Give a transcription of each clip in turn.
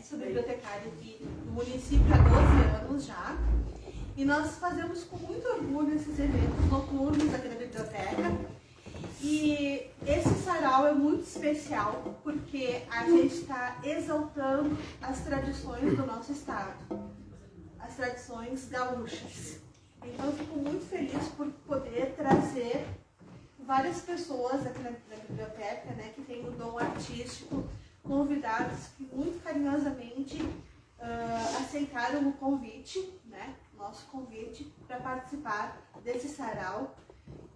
sou bibliotecária aqui no município há 12 anos já. E nós fazemos com muito orgulho esses eventos noturnos aqui na biblioteca. E esse sarau é muito especial porque a gente está exaltando as tradições do nosso estado, as tradições gaúchas. Então eu fico muito feliz por poder trazer várias pessoas aqui na biblioteca, né, que têm o dom artístico, convidados que muito carinhosamente aceitaram o convite, né, nosso convite para participar desse sarau,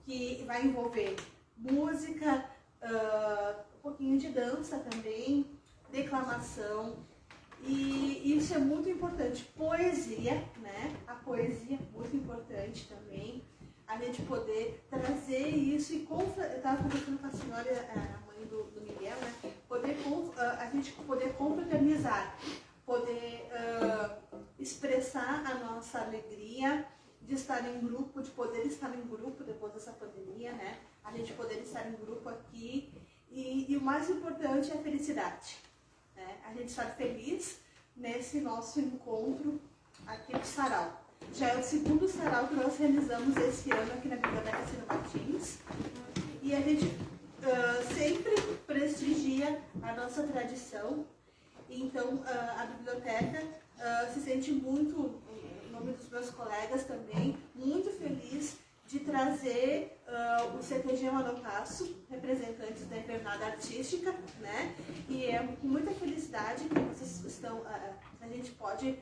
que vai envolver música, um pouquinho de dança também, declamação, e isso é muito importante. Poesia, né? A poesia é muito importante também, a gente poder trazer isso e eu estava conversando com a senhora, a mãe do Miguel, né? A gente poder confraternizar, poder expressar a nossa alegria de estar em grupo, de poder estar em grupo depois dessa pandemia, né? A gente poder estar em grupo aqui e o mais importante é a felicidade, né? A gente estar feliz nesse nosso encontro aqui no sarau. Já é o segundo sarau que nós realizamos esse ano aqui na Biblioteca Ciro Martins e a gente sempre prestigia a nossa tradição. Então a biblioteca se sente muito, em nome dos meus colegas também, muito feliz de trazer o CTG Manopasso, representantes da Invernada Artística, né? E é com muita felicidade que vocês estão, a gente pode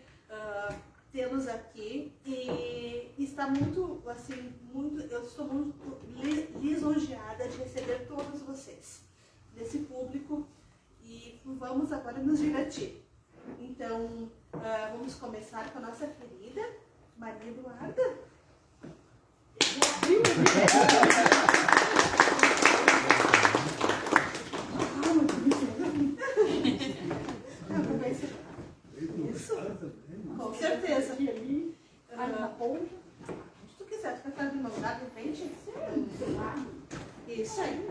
tê-los aqui e está muito, assim, eu estou muito lisonjeada de receber todos vocês, desse público, e vamos agora nos divertir. Então, vamos começar com a nossa querida Maria Eduarda. Isso, com certeza. Se tu quiser, tu quer vir no lugar de frente? Isso aí.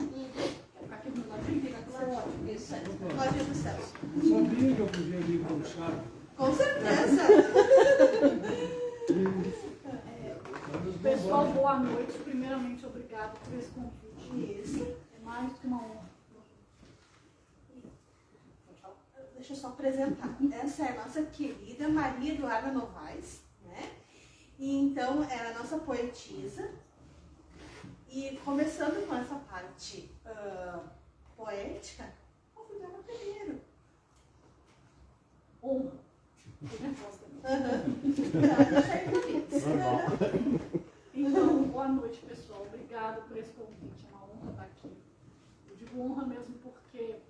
Ficar aqui no ladinho, fica aqui lá. Isso aí. Glória do céu. Sabia que eu podia vir com o chá? Com certeza. Pessoal, boa noite. Primeiramente, obrigado por esse convite. Isso. É mais do que uma honra. Deixa eu só apresentar. Essa é a nossa querida Maria Eduarda Novaes, né? E então, ela é a nossa poetisa. E começando com essa parte poética, vou convidar ela primeiro. Honra. Então, boa noite, pessoal. Obrigada por esse convite. É uma honra estar aqui. Eu digo honra mesmo porque,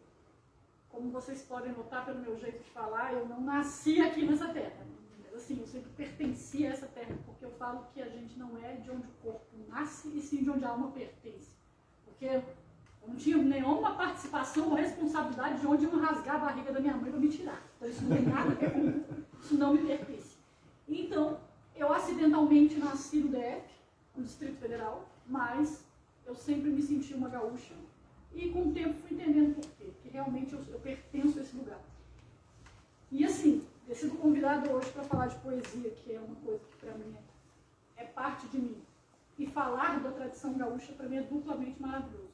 como vocês podem notar pelo meu jeito de falar, eu não nasci aqui nessa terra. Mas, assim, eu sempre pertenci a essa terra, porque eu falo que a gente não é de onde o corpo nasce, e sim de onde a alma pertence. Porque eu não tinha nenhuma participação ou responsabilidade de onde iam rasgar a barriga da minha mãe para me tirar. Então isso não tem nada a ver comigo. Isso não me pertence. Então, eu acidentalmente nasci no DF, no Distrito Federal, mas eu sempre me senti uma gaúcha. E com o tempo fui entendendo por quê. Que realmente eu pertenço a esse lugar. E assim, ter sido convidada hoje para falar de poesia, que é uma coisa que para mim é parte de mim. E falar da tradição gaúcha para mim é duplamente maravilhoso.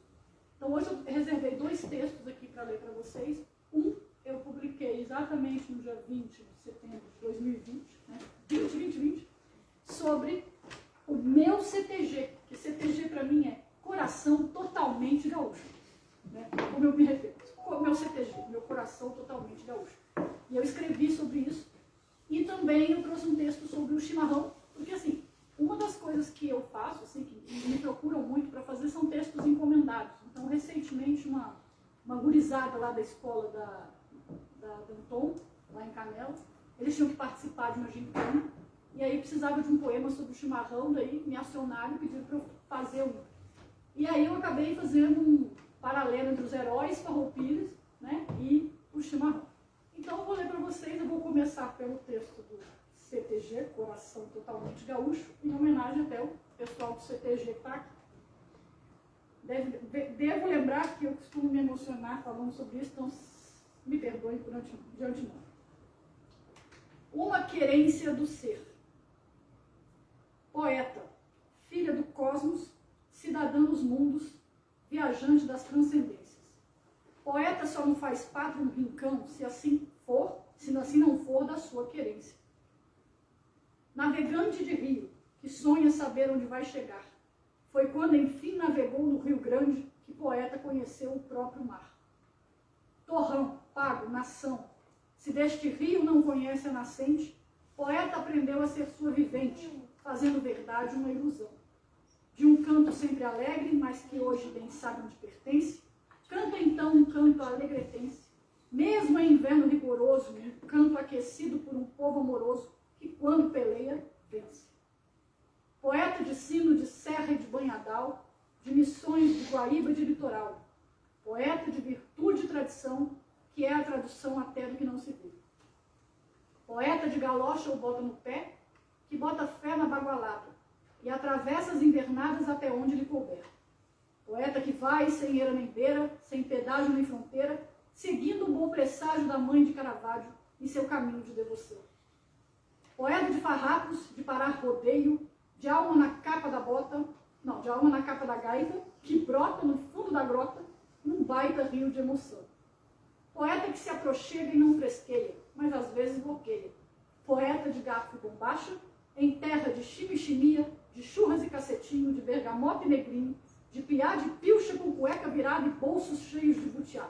Então hoje eu reservei 2 textos aqui para ler para vocês. Um eu publiquei exatamente no dia 20 de setembro de 2020, né? 2020, sobre o meu CTG, que CTG para mim é coração totalmente gaúcho, né? Como eu me refiro, o meu CTG, meu coração totalmente gaúcho. E eu escrevi sobre isso, e também eu trouxe um texto sobre o chimarrão, porque assim, uma das coisas que eu faço, assim, que me procuram muito para fazer, são textos encomendados. Então, recentemente, uma gurizada lá da escola da Danton, lá em Canela, eles tinham que participar de uma gincana, e aí precisava de um poema sobre o chimarrão, daí me acionaram e pediram para eu fazer um. E aí eu acabei fazendo um paralelo entre os heróis farroupilhas, né, e o chimarrão. Então eu vou ler para vocês, eu vou começar pelo texto do CTG, Coração Totalmente Gaúcho, em homenagem até ao pessoal do CTG que está aqui. Devo lembrar que eu costumo me emocionar falando sobre isso, então me perdoem de antemão. uma querência do ser. Poeta, filha do cosmos, cidadã dos mundos, viajante das transcendências. Poeta só não faz pátria um rincão se assim não for da sua querência. Navegante de rio, que sonha saber onde vai chegar, foi quando enfim navegou no Rio Grande que poeta conheceu o próprio mar. Torrão, pago, nação, se deste rio não conhece a nascente, poeta aprendeu a ser sua vivente, fazendo verdade uma ilusão. De um canto sempre alegre, mas que hoje bem sabe onde pertence, canta então um canto alegretense, mesmo em inverno rigoroso, um canto aquecido por um povo amoroso, que quando peleia, vence. Poeta de sino de serra e de banhadal, de missões de Guaíba e de litoral, poeta de virtude e tradição, que é a tradução até do que não se vê. Poeta de galocha ou bota no pé, que bota fé na bagualada e atravessa as invernadas até onde lhe couber. Poeta que vai sem eira nem beira, sem pedágio nem fronteira, seguindo o bom presságio da mãe de Caravaggio em seu caminho de devoção. Poeta de farrapos, de parar rodeio, de alma na capa da bota, não, de alma na capa da gaita, que brota no fundo da grota, num baita rio de emoção. Poeta que se aproxega e não fresqueia, mas às vezes bloqueia. Poeta de garfo e bombacha, em terra de chimichimia, de churras e cacetinho, de bergamota e negrinho, de piá de pilcha com cueca virada e bolsos cheios de butiá.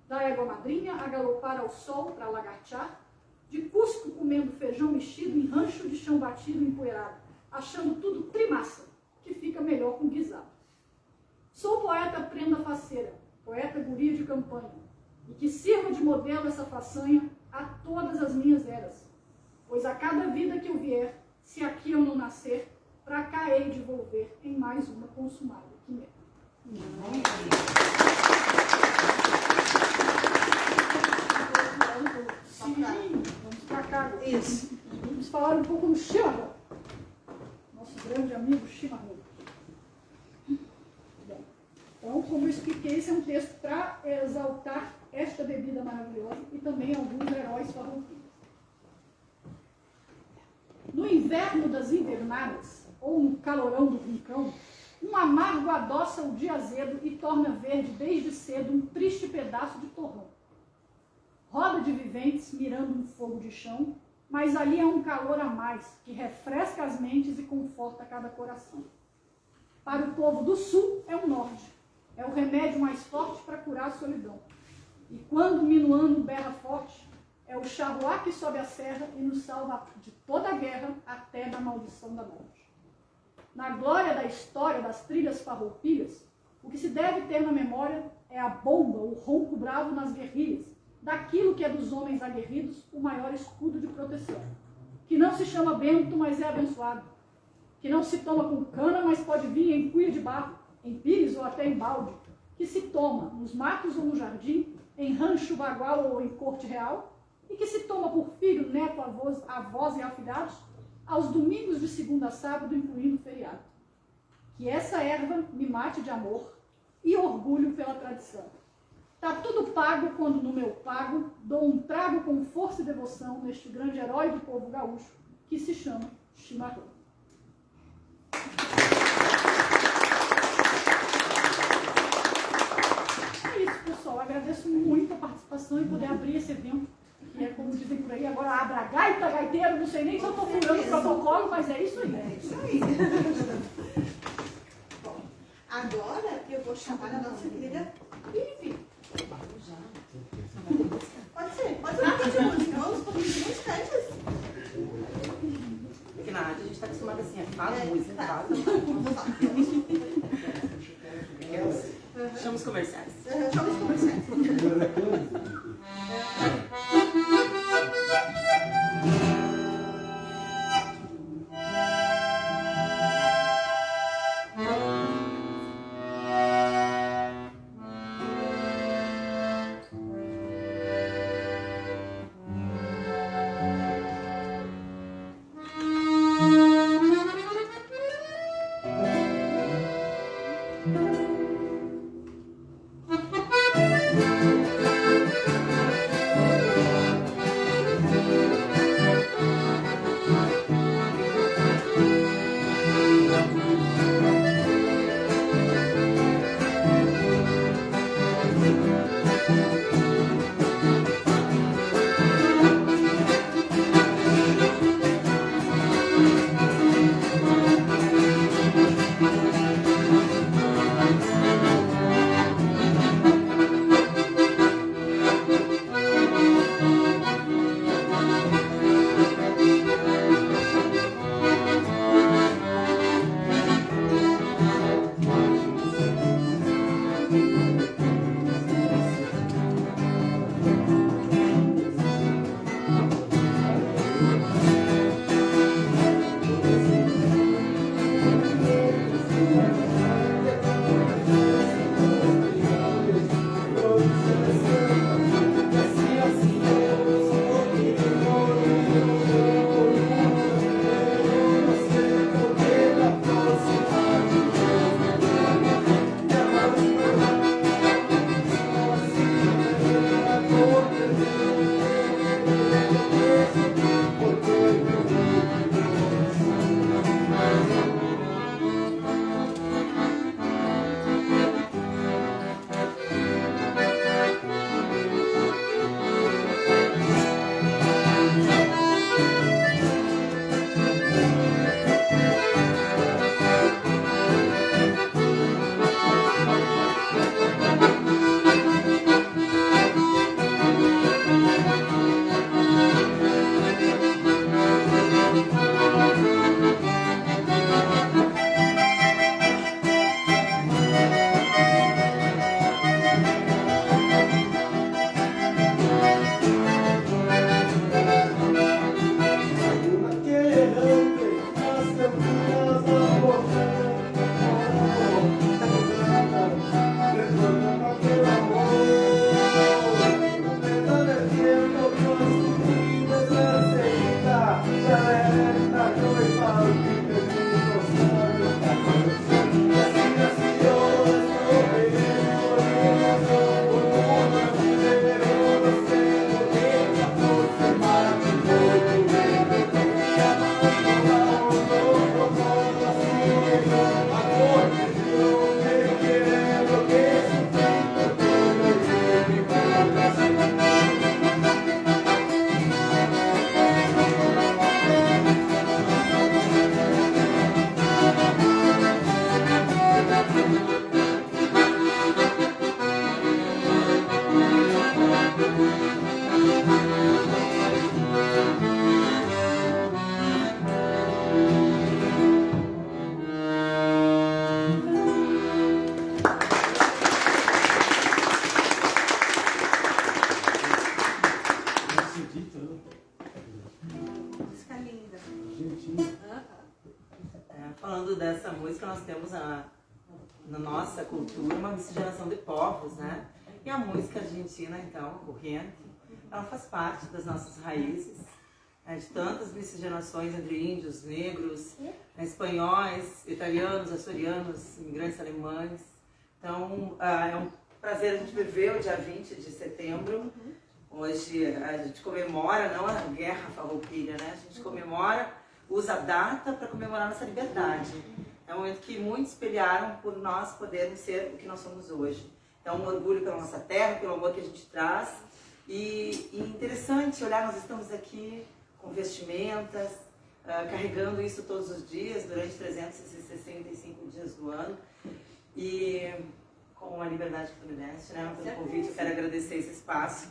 Da égua madrinha a galopar ao sol para lagartear, de cusco comendo feijão mexido em rancho de chão batido e empoeirado, achando tudo trimassa, que fica melhor com guisado. Sou poeta prenda faceira, poeta guria de campanha, e que sirva de modelo essa façanha a todas as minhas eras, pois a cada vida que eu vier, se aqui eu não nascer, pra cá hei de volver em mais uma consumada quimera. Sim, vamos pra cá. Isso. Vamos falar um pouco do chimarrão. Nosso grande amigo chimarrão. Então, como eu expliquei, esse é um texto para exaltar esta bebida maravilhosa e também alguns heróis farroupilhas. No inverno das invernadas, ou no calorão do rincão, um amargo adoça o dia azedo e torna verde desde cedo um triste pedaço de torrão. Roda de viventes mirando um fogo de chão, mas ali há um calor a mais, que refresca as mentes e conforta cada coração. Para o povo do sul é o norte, é o remédio mais forte para curar a solidão. E quando o minuano berra forte, é o charruá que sobe a serra e nos salva de toda a guerra até da maldição da morte. Na glória da história das trilhas farroupilhas, o que se deve ter na memória é a bomba, o ronco bravo nas guerrilhas, daquilo que é dos homens aguerridos o maior escudo de proteção, que não se chama bento, mas é abençoado, que não se toma com cana, mas pode vir em cuia de barro, em pires ou até em balde, que se toma nos matos ou no jardim, em rancho bagual ou em corte real, e que se toma por filho, neto, avós e afilhados, aos domingos de segunda a sábado, incluindo o feriado. Que essa erva me mate de amor e orgulho pela tradição. Tá tudo pago quando no meu pago dou um trago com força e devoção neste grande herói do povo gaúcho, que se chama chimarrão. É isso, pessoal. Agradeço muito a participação e poder abrir esse evento. E é como dizem por aí, agora abra a gaita, gaiteiro, não sei nem se eu estou furando o protocolo, mas é isso aí. É isso aí. Bom, agora eu vou chamar a nossa querida Vivi. Pode ser um pouquinho de música, vamos um pouquinho de música antes? Porque na rádio a gente está acostumado assim, faz música, tá. faz. Vamos lá. Chama os comerciais. Chama os comerciais. Falando dessa música, nós temos na nossa cultura uma miscigenação de povos, né? E a música argentina, então, corrente, ela faz parte das nossas raízes, né? De tantas miscigenações entre índios, negros, espanhóis, italianos, açorianos, imigrantes alemães. Então, é um prazer a gente viver o dia 20 de setembro. Hoje a gente comemora, não a guerra farroupilha, né? A gente comemora, usa a data para comemorar nossa liberdade. É um momento que muitos pelearam por nós podermos ser o que nós somos hoje. É um orgulho pela nossa terra, pelo amor que a gente traz. E interessante olhar, nós estamos aqui com vestimentas, carregando isso todos os dias, durante 365 dias do ano. E com a liberdade fluminense, né? Pelo convite, eu quero agradecer esse espaço.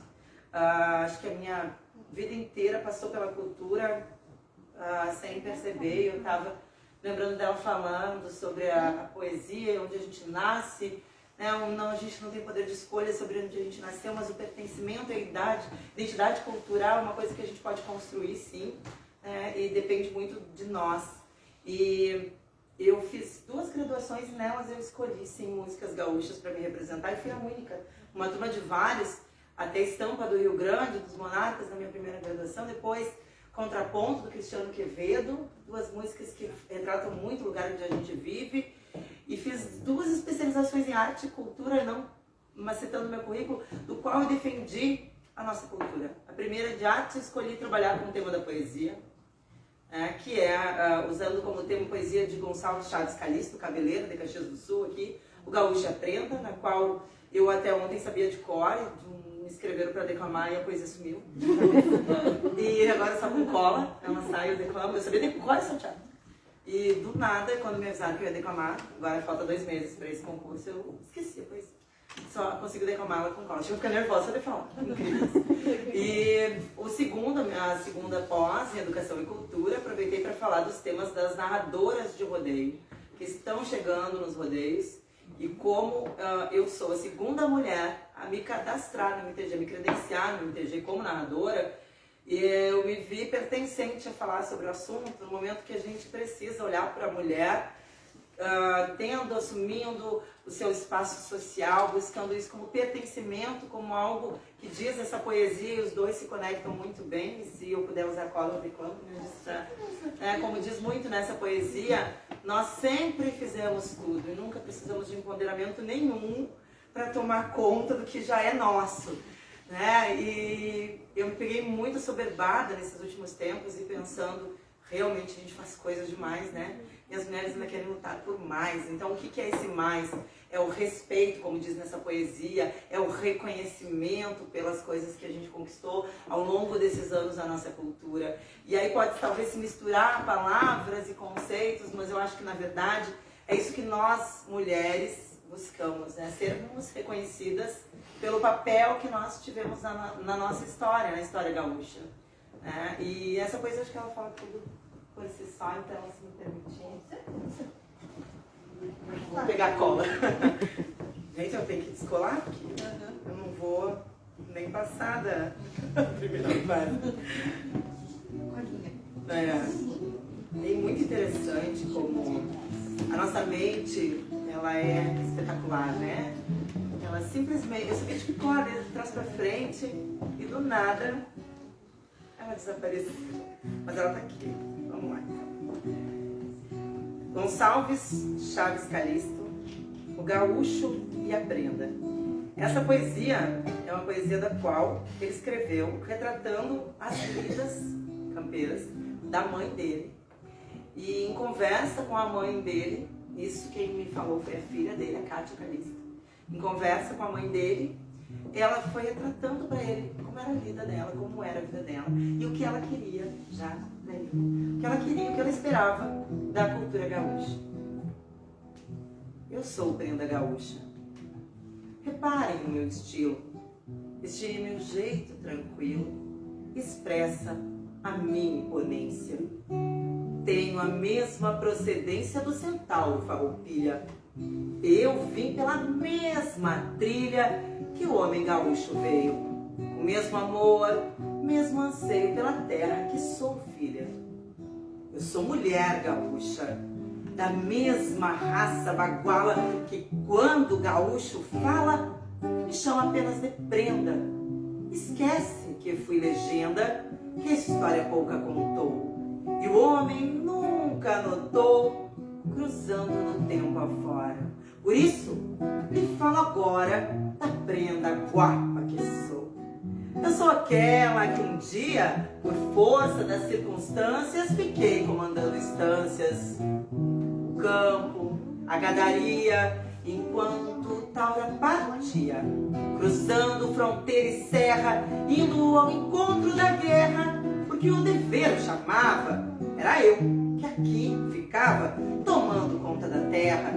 Acho que a minha vida inteira passou pela cultura sem perceber. Eu estava lembrando dela falando sobre a poesia, onde a gente nasce, né? A gente não tem poder de escolha sobre onde a gente nasceu, mas o pertencimento à identidade cultural é uma coisa que a gente pode construir, sim, né? E depende muito de nós. E eu fiz 2 graduações e nelas eu escolhi, sim, músicas gaúchas para me representar, e fui a única. Uma turma de vários, até Estampa do Rio Grande, dos Monarcas, na minha primeira graduação, depois Contraponto, do Cristiano Quevedo, 2 músicas que retratam muito o lugar onde a gente vive, e fiz 2 especializações em arte e cultura, não macetando meu currículo, do qual eu defendi a nossa cultura. A primeira de arte, eu escolhi trabalhar com o tema da poesia, que é usando como tema poesia de Gonçalo Chaves Calixto, cabeleiro de Caxias do Sul, aqui, o Gaúcha Prenda, na qual eu até ontem sabia de cor, me escreveram para declamar e a poesia sumiu. E agora só com cola, ela sai, eu declamo, eu sabia de cor essa teatro. E do nada, quando me avisaram que eu ia declamar, agora falta 2 meses para esse concurso, eu esqueci a poesia. Só consigo declamar ela com cola. Acho que eu ficar nervosa de falar. Incrível. E a segunda pós em Educação e Cultura, aproveitei para falar dos temas das narradoras de rodeio, que estão chegando nos rodeios, e como eu sou a segunda mulher a me cadastrar no MTG, me credenciar no MTG como narradora, e eu me vi pertencente a falar sobre o assunto no momento que a gente precisa olhar para a mulher, assumindo o seu espaço social, buscando isso como pertencimento, como algo que diz essa poesia, e os 2 se conectam muito bem, e se eu puder usar cola, eu declamo, como diz muito nessa poesia, nós sempre fizemos tudo e nunca precisamos de empoderamento nenhum para tomar conta do que já é nosso. né? E eu me peguei muito assoberbada nesses últimos tempos e pensando, realmente a gente faz coisas demais, né? E as mulheres ainda querem lutar por mais. Então o que é esse mais? É o respeito, como diz nessa poesia, é o reconhecimento pelas coisas que a gente conquistou ao longo desses anos da nossa cultura. E aí pode talvez se misturar palavras e conceitos, mas eu acho que na verdade é isso que nós, mulheres, buscamos, né? Sermos reconhecidas pelo papel que nós tivemos na nossa história, na história gaúcha. Né? E essa poesia, acho que ela fala tudo por si só, então, se me permitir. Vou pegar a cola. Gente, eu tenho que descolar aqui. Eu não vou nem passar da primeira fase. É muito interessante como a nossa mente, ela é espetacular, né? Ela simplesmente, eu sabia de cor, de trás pra frente, e do nada ela desapareceu. Mas ela tá aqui. Vamos lá, então. Gonçalves Chaves Calisto, O Gaúcho e a Prenda. Essa poesia é uma poesia da qual ele escreveu retratando as vidas campeiras da mãe dele. E em conversa com a mãe dele, isso quem me falou foi a filha dele, a Cátia Calisto. Em conversa com a mãe dele, ela foi retratando para ele como era a vida dela, como era a vida dela e o que ela queria já dali. O que ela queria, o que ela esperava da cultura gaúcha. Eu sou Prenda Gaúcha. Reparem no meu estilo. Este meu jeito tranquilo expressa a minha imponência. Tenho a mesma procedência do centauro farroupilha. Eu vim pela mesma trilha que o homem gaúcho veio. O mesmo amor, mesmo anseio pela terra que sou filha. Eu sou mulher gaúcha, da mesma raça baguala que quando o gaúcho fala, me chama apenas de prenda. Esquece que fui legenda, que a história pouca contou. E o homem nunca notou, cruzando no tempo afora. Por isso, lhe falo agora da prenda guapa que sou. Eu sou aquela que um dia, por força das circunstâncias, fiquei comandando estâncias, o campo, a gadaria, enquanto Taura partia, cruzando fronteira e serra, indo ao encontro da guerra, porque o dever chamava, era eu que aqui ficava, tomando conta da terra.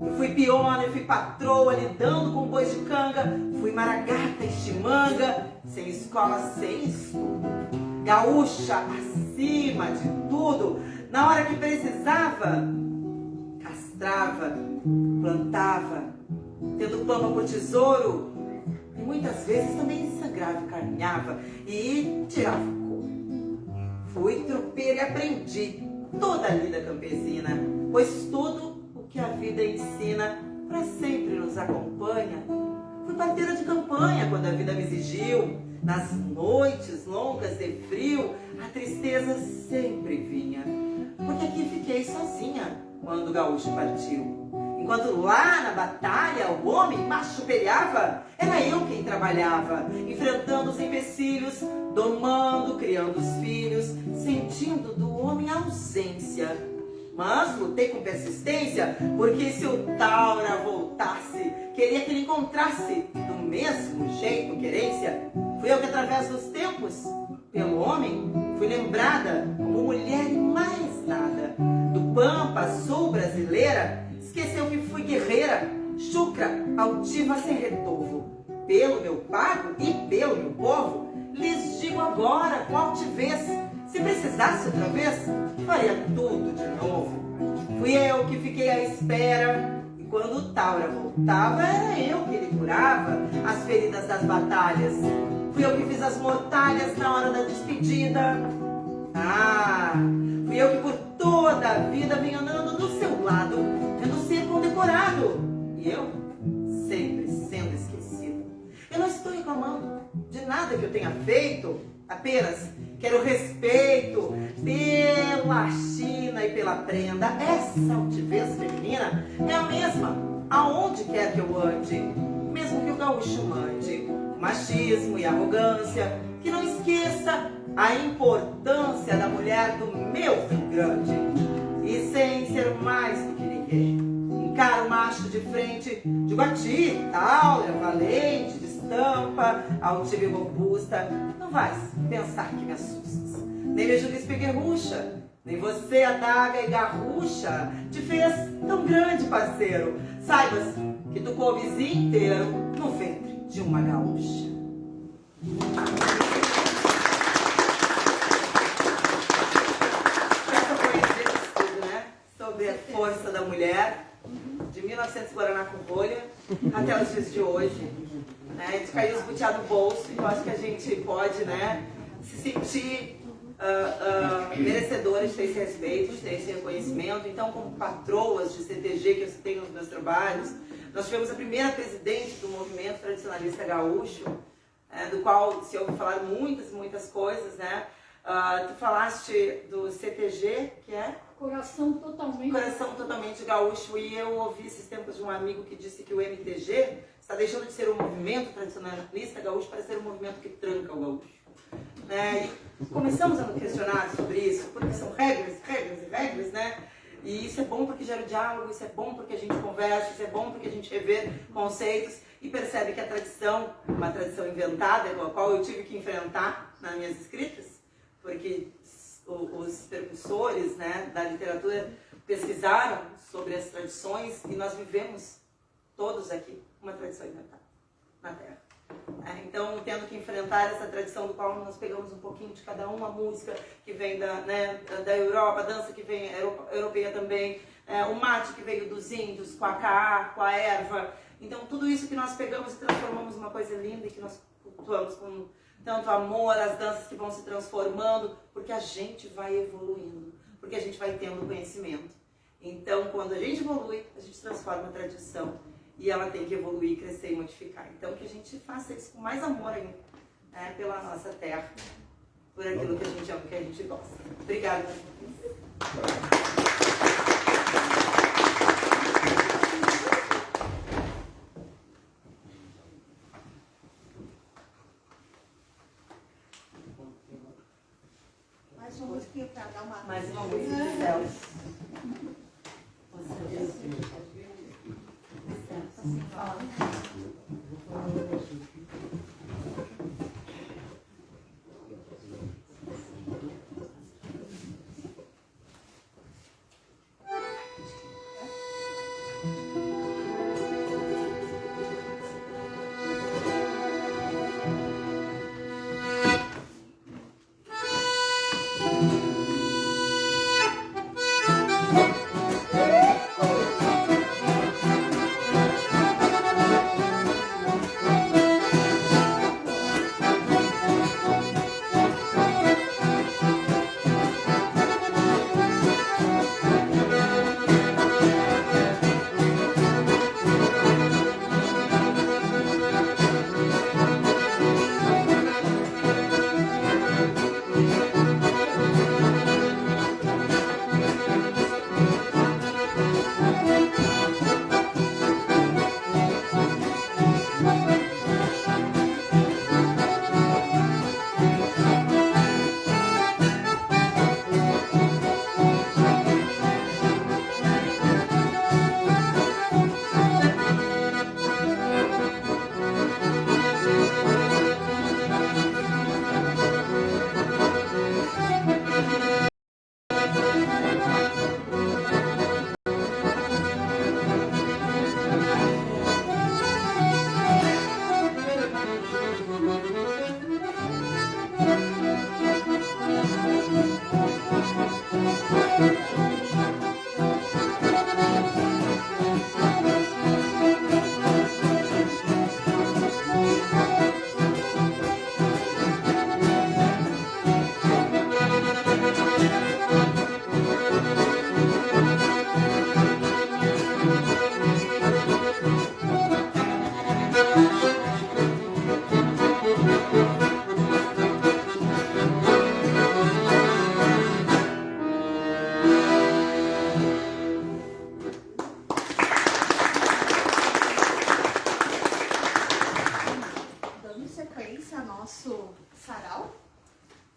Eu fui peona, eu fui patroa, lidando com bois de canga, fui maragata e chimanga, sem escola, sem estudo. Gaúcha acima de tudo, na hora que precisava, castrava, plantava, tendo pampa por tesouro, e muitas vezes também sangrava e carneava, e tirava o couro. Fui tropeira e aprendi toda a lida campesina, pois tudo o que a vida ensina para sempre nos acompanha. Fui parteira de campanha quando a vida me exigiu, nas noites longas de frio, a tristeza sempre vinha, porque aqui fiquei sozinha quando o gaúcho partiu. Enquanto lá na batalha o homem macho peleava, era eu quem trabalhava, enfrentando os empecilhos, domando, criando os filhos, sentindo do homem a ausência. Mas lutei com persistência, porque se o Taura voltasse, queria que ele encontrasse do mesmo jeito querência. Fui eu que através dos tempos, pelo homem, fui lembrada como mulher e mais nada. Do Pampa Sul brasileira, esqueceu que fui guerreira, chucra, altiva sem retorvo. Pelo meu pago e pelo meu povo, lhes digo agora com altivez, se precisasse outra vez, faria tudo de novo. Fui eu que fiquei à espera, e quando o Taura voltava, era eu que lhe curava as feridas das batalhas. Fui eu que fiz as mortalhas na hora da despedida. Fui eu que por toda a vida vim andando do seu lado, tendo ser condecorado, e eu sempre sendo esquecido. Eu não estou reclamando de nada que eu tenha feito, apenas quero respeito pela China e pela prenda. Essa altivez feminina é a mesma aonde quer que eu ande, mesmo que o gaúcho mande. machismo e arrogância, que não esqueça a importância da mulher do meu Rio Grande. E sem ser mais do que ninguém, encaro o macho de frente, digo a ti, tal, é valente, de estampa, altiva e robusta, não vais pensar que me assustas, nem me julgues peguerrucha, nem você, adaga e garrucha, te fez tão grande, parceiro. Saibas que tu couves inteiro no ventre de uma gaúcha. Essa poesia de estudo, né? Sobre a força da mulher, de 1900 Guaraná com rolha até os dias de hoje. Né? De cair os butiá no bolso, eu acho que a gente pode, né, se sentir merecedoras de ter esse respeito, de ter esse reconhecimento. Então, como patroas de CTG que eu citei nos meus trabalhos, nós tivemos a primeira presidente do movimento tradicionalista gaúcho, do qual se ouve falar muitas coisas, né? Tu falaste do CTG, que é? Coração totalmente gaúcho, e eu ouvi esses tempos de um amigo que disse que o MTG está deixando de ser um movimento tradicionalista gaúcho para ser um movimento que tranca o gaúcho. E começamos a nos questionar sobre isso, porque são regras, né? E isso é bom porque gera diálogo, isso é bom porque a gente conversa, isso é bom porque a gente revê conceitos e percebe que a tradição, uma tradição inventada, com a qual eu tive que enfrentar nas minhas escritas, porque os percussores, né, da literatura pesquisaram sobre as tradições e nós vivemos todos aqui uma tradição inventada na Terra. Então, tendo que enfrentar essa tradição do qual nós pegamos um pouquinho de cada uma, música que vem da Europa, a dança que vem europeia também, o mate que veio dos índios, com a caá, com a erva. Então, tudo isso que nós pegamos e transformamos numa coisa linda e que nós cultuamos com tanto amor, as danças que vão se transformando, porque a gente vai evoluindo, porque a gente vai tendo conhecimento. Então, quando a gente evolui, a gente transforma a tradição. E ela tem que evoluir, crescer e modificar. Então, que a gente faça isso com mais amor ainda, né, pela nossa terra, por aquilo que a gente ama, que a gente gosta. Obrigada. Mais uma musiquinha para dar uma... Mais uma música de céus.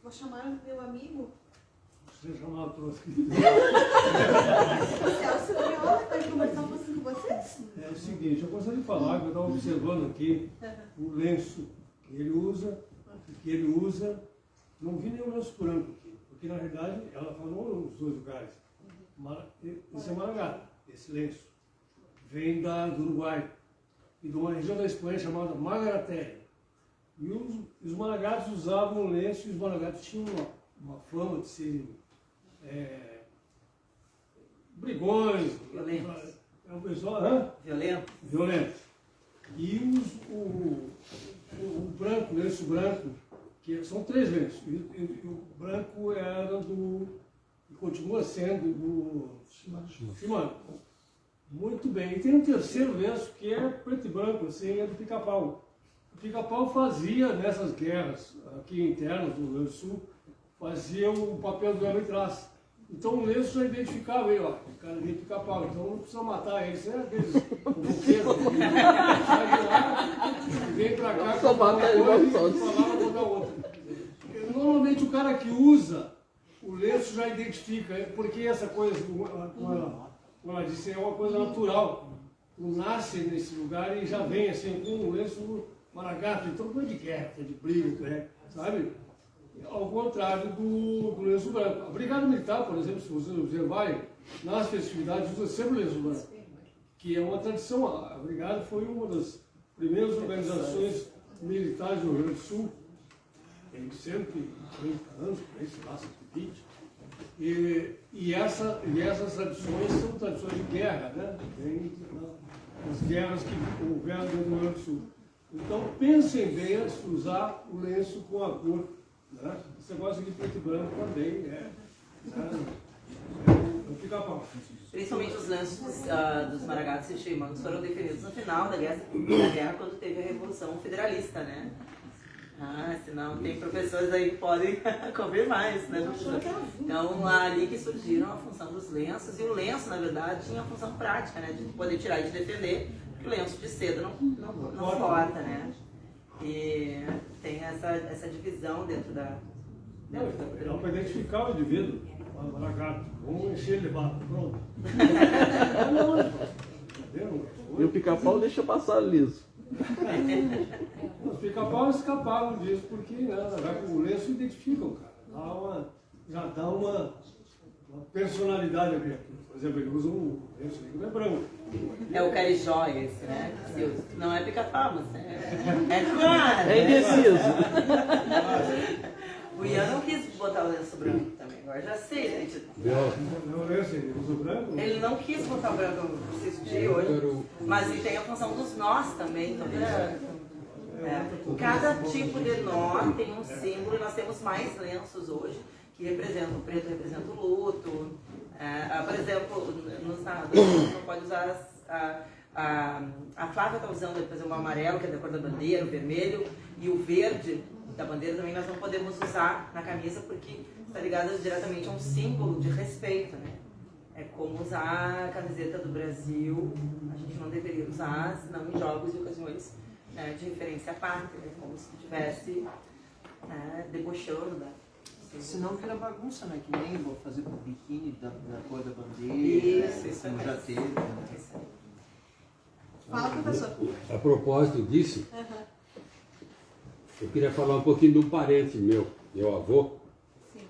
Vou chamar meu amigo. Você chamar trouxe. Celso Viola, para conversar um pouquinho com vocês. É o seguinte, eu gostaria de falar que eu estava observando aqui o lenço que ele usa, não vi nenhum lenço branco aqui, porque na realidade ela falou nos dois lugares. Esse é Maragato, esse lenço. Vem do Uruguai e de uma região da Espanha chamada Margaratéria. E os maragatos usavam o lenço e os maragatos tinham uma fama de serem brigões, violentos. E o branco, o lenço branco, que são 3 lenços, e o branco era e continua sendo do Shimano. Muito bem. E tem um terceiro lenço que é preto e branco, assim, é do Pica-Pau. O Pica-Pau fazia, nessas guerras aqui internas do Rio Grande do Sul, fazia o papel do Albatraça. Então o lenço já identificava ele, ó, o cara de Pica-Pau, então não precisa matar ele, isso é aqueles roqueiros que sai de lá e vem pra cá com uma coisa e falava com a outra. Normalmente o cara que usa o lenço já identifica, porque essa coisa, como ela disse, é uma coisa natural. Nasce nesse lugar e já vem assim com o lenço maragato, então coisa de guerra, de briga, sabe? Ao contrário do lenço branco. A Brigada Militar, por exemplo, se vocês observarem, nas festividades usa sempre o lenço branco, que é uma tradição. A Brigada foi uma das primeiras organizações militares do Rio Grande do Sul, tem 140 anos, sei lá, 120. E essas tradições são tradições de guerra, né? As guerras que houveram no Rio Grande do Sul. Então pensem bem antes de usar o lenço com a cor. Né? Esse negócio de preto e branco também o Pica-Pau. Principalmente os lenços dos maragatos e chimanos foram definidos no final da guerra, quando teve a Revolução Federalista, né? Senão tem professores aí que podem confirmar isso, né? Então, ali que surgiram a função dos lenços, e o lenço, na verdade, tinha a função prática, né? De poder tirar e de defender, porque o lenço de seda não corta, né? E tem essa divisão dentro da... Dá para identificar o indivíduo, o maragato, vamos encher ele de barro, pronto. E o Pica-Pau deixa passar liso. Os Pica-Pau escaparam disso porque o lenço identifica o cara, já dá uma personalidade a ele. Por exemplo, ele usa um lenço que não é branco. É o carijó esse, né? Não é Pica-Pau, mas é claro. É indeciso. O Ian não quis botar o lenço branco também, agora já sei, né? Ele usa o branco? Ele não quis botar o branco, não preciso de hoje, mas ele tem a função dos nós também, tá vendo? Cada tipo de nó tem um símbolo, e nós temos mais lenços hoje que representam, o preto representa o luto, por exemplo, nos narradores não pode usar a Flávia está usando, por exemplo, o amarelo, que é da cor da bandeira, o vermelho, e o verde da bandeira também nós não podemos usar na camisa porque está ligado diretamente a um símbolo de respeito, né? É como usar a camiseta do Brasil, a gente não deveria usar, senão em jogos e ocasiões de referência à pátria, né? Como se estivesse debochando da... Senão vira bagunça, né? Que nem vou fazer com o biquíni da cor da bandeira, isso como já teve. Né? Fala, professor. A propósito disso, eu queria falar um pouquinho de um parente meu avô. Sim.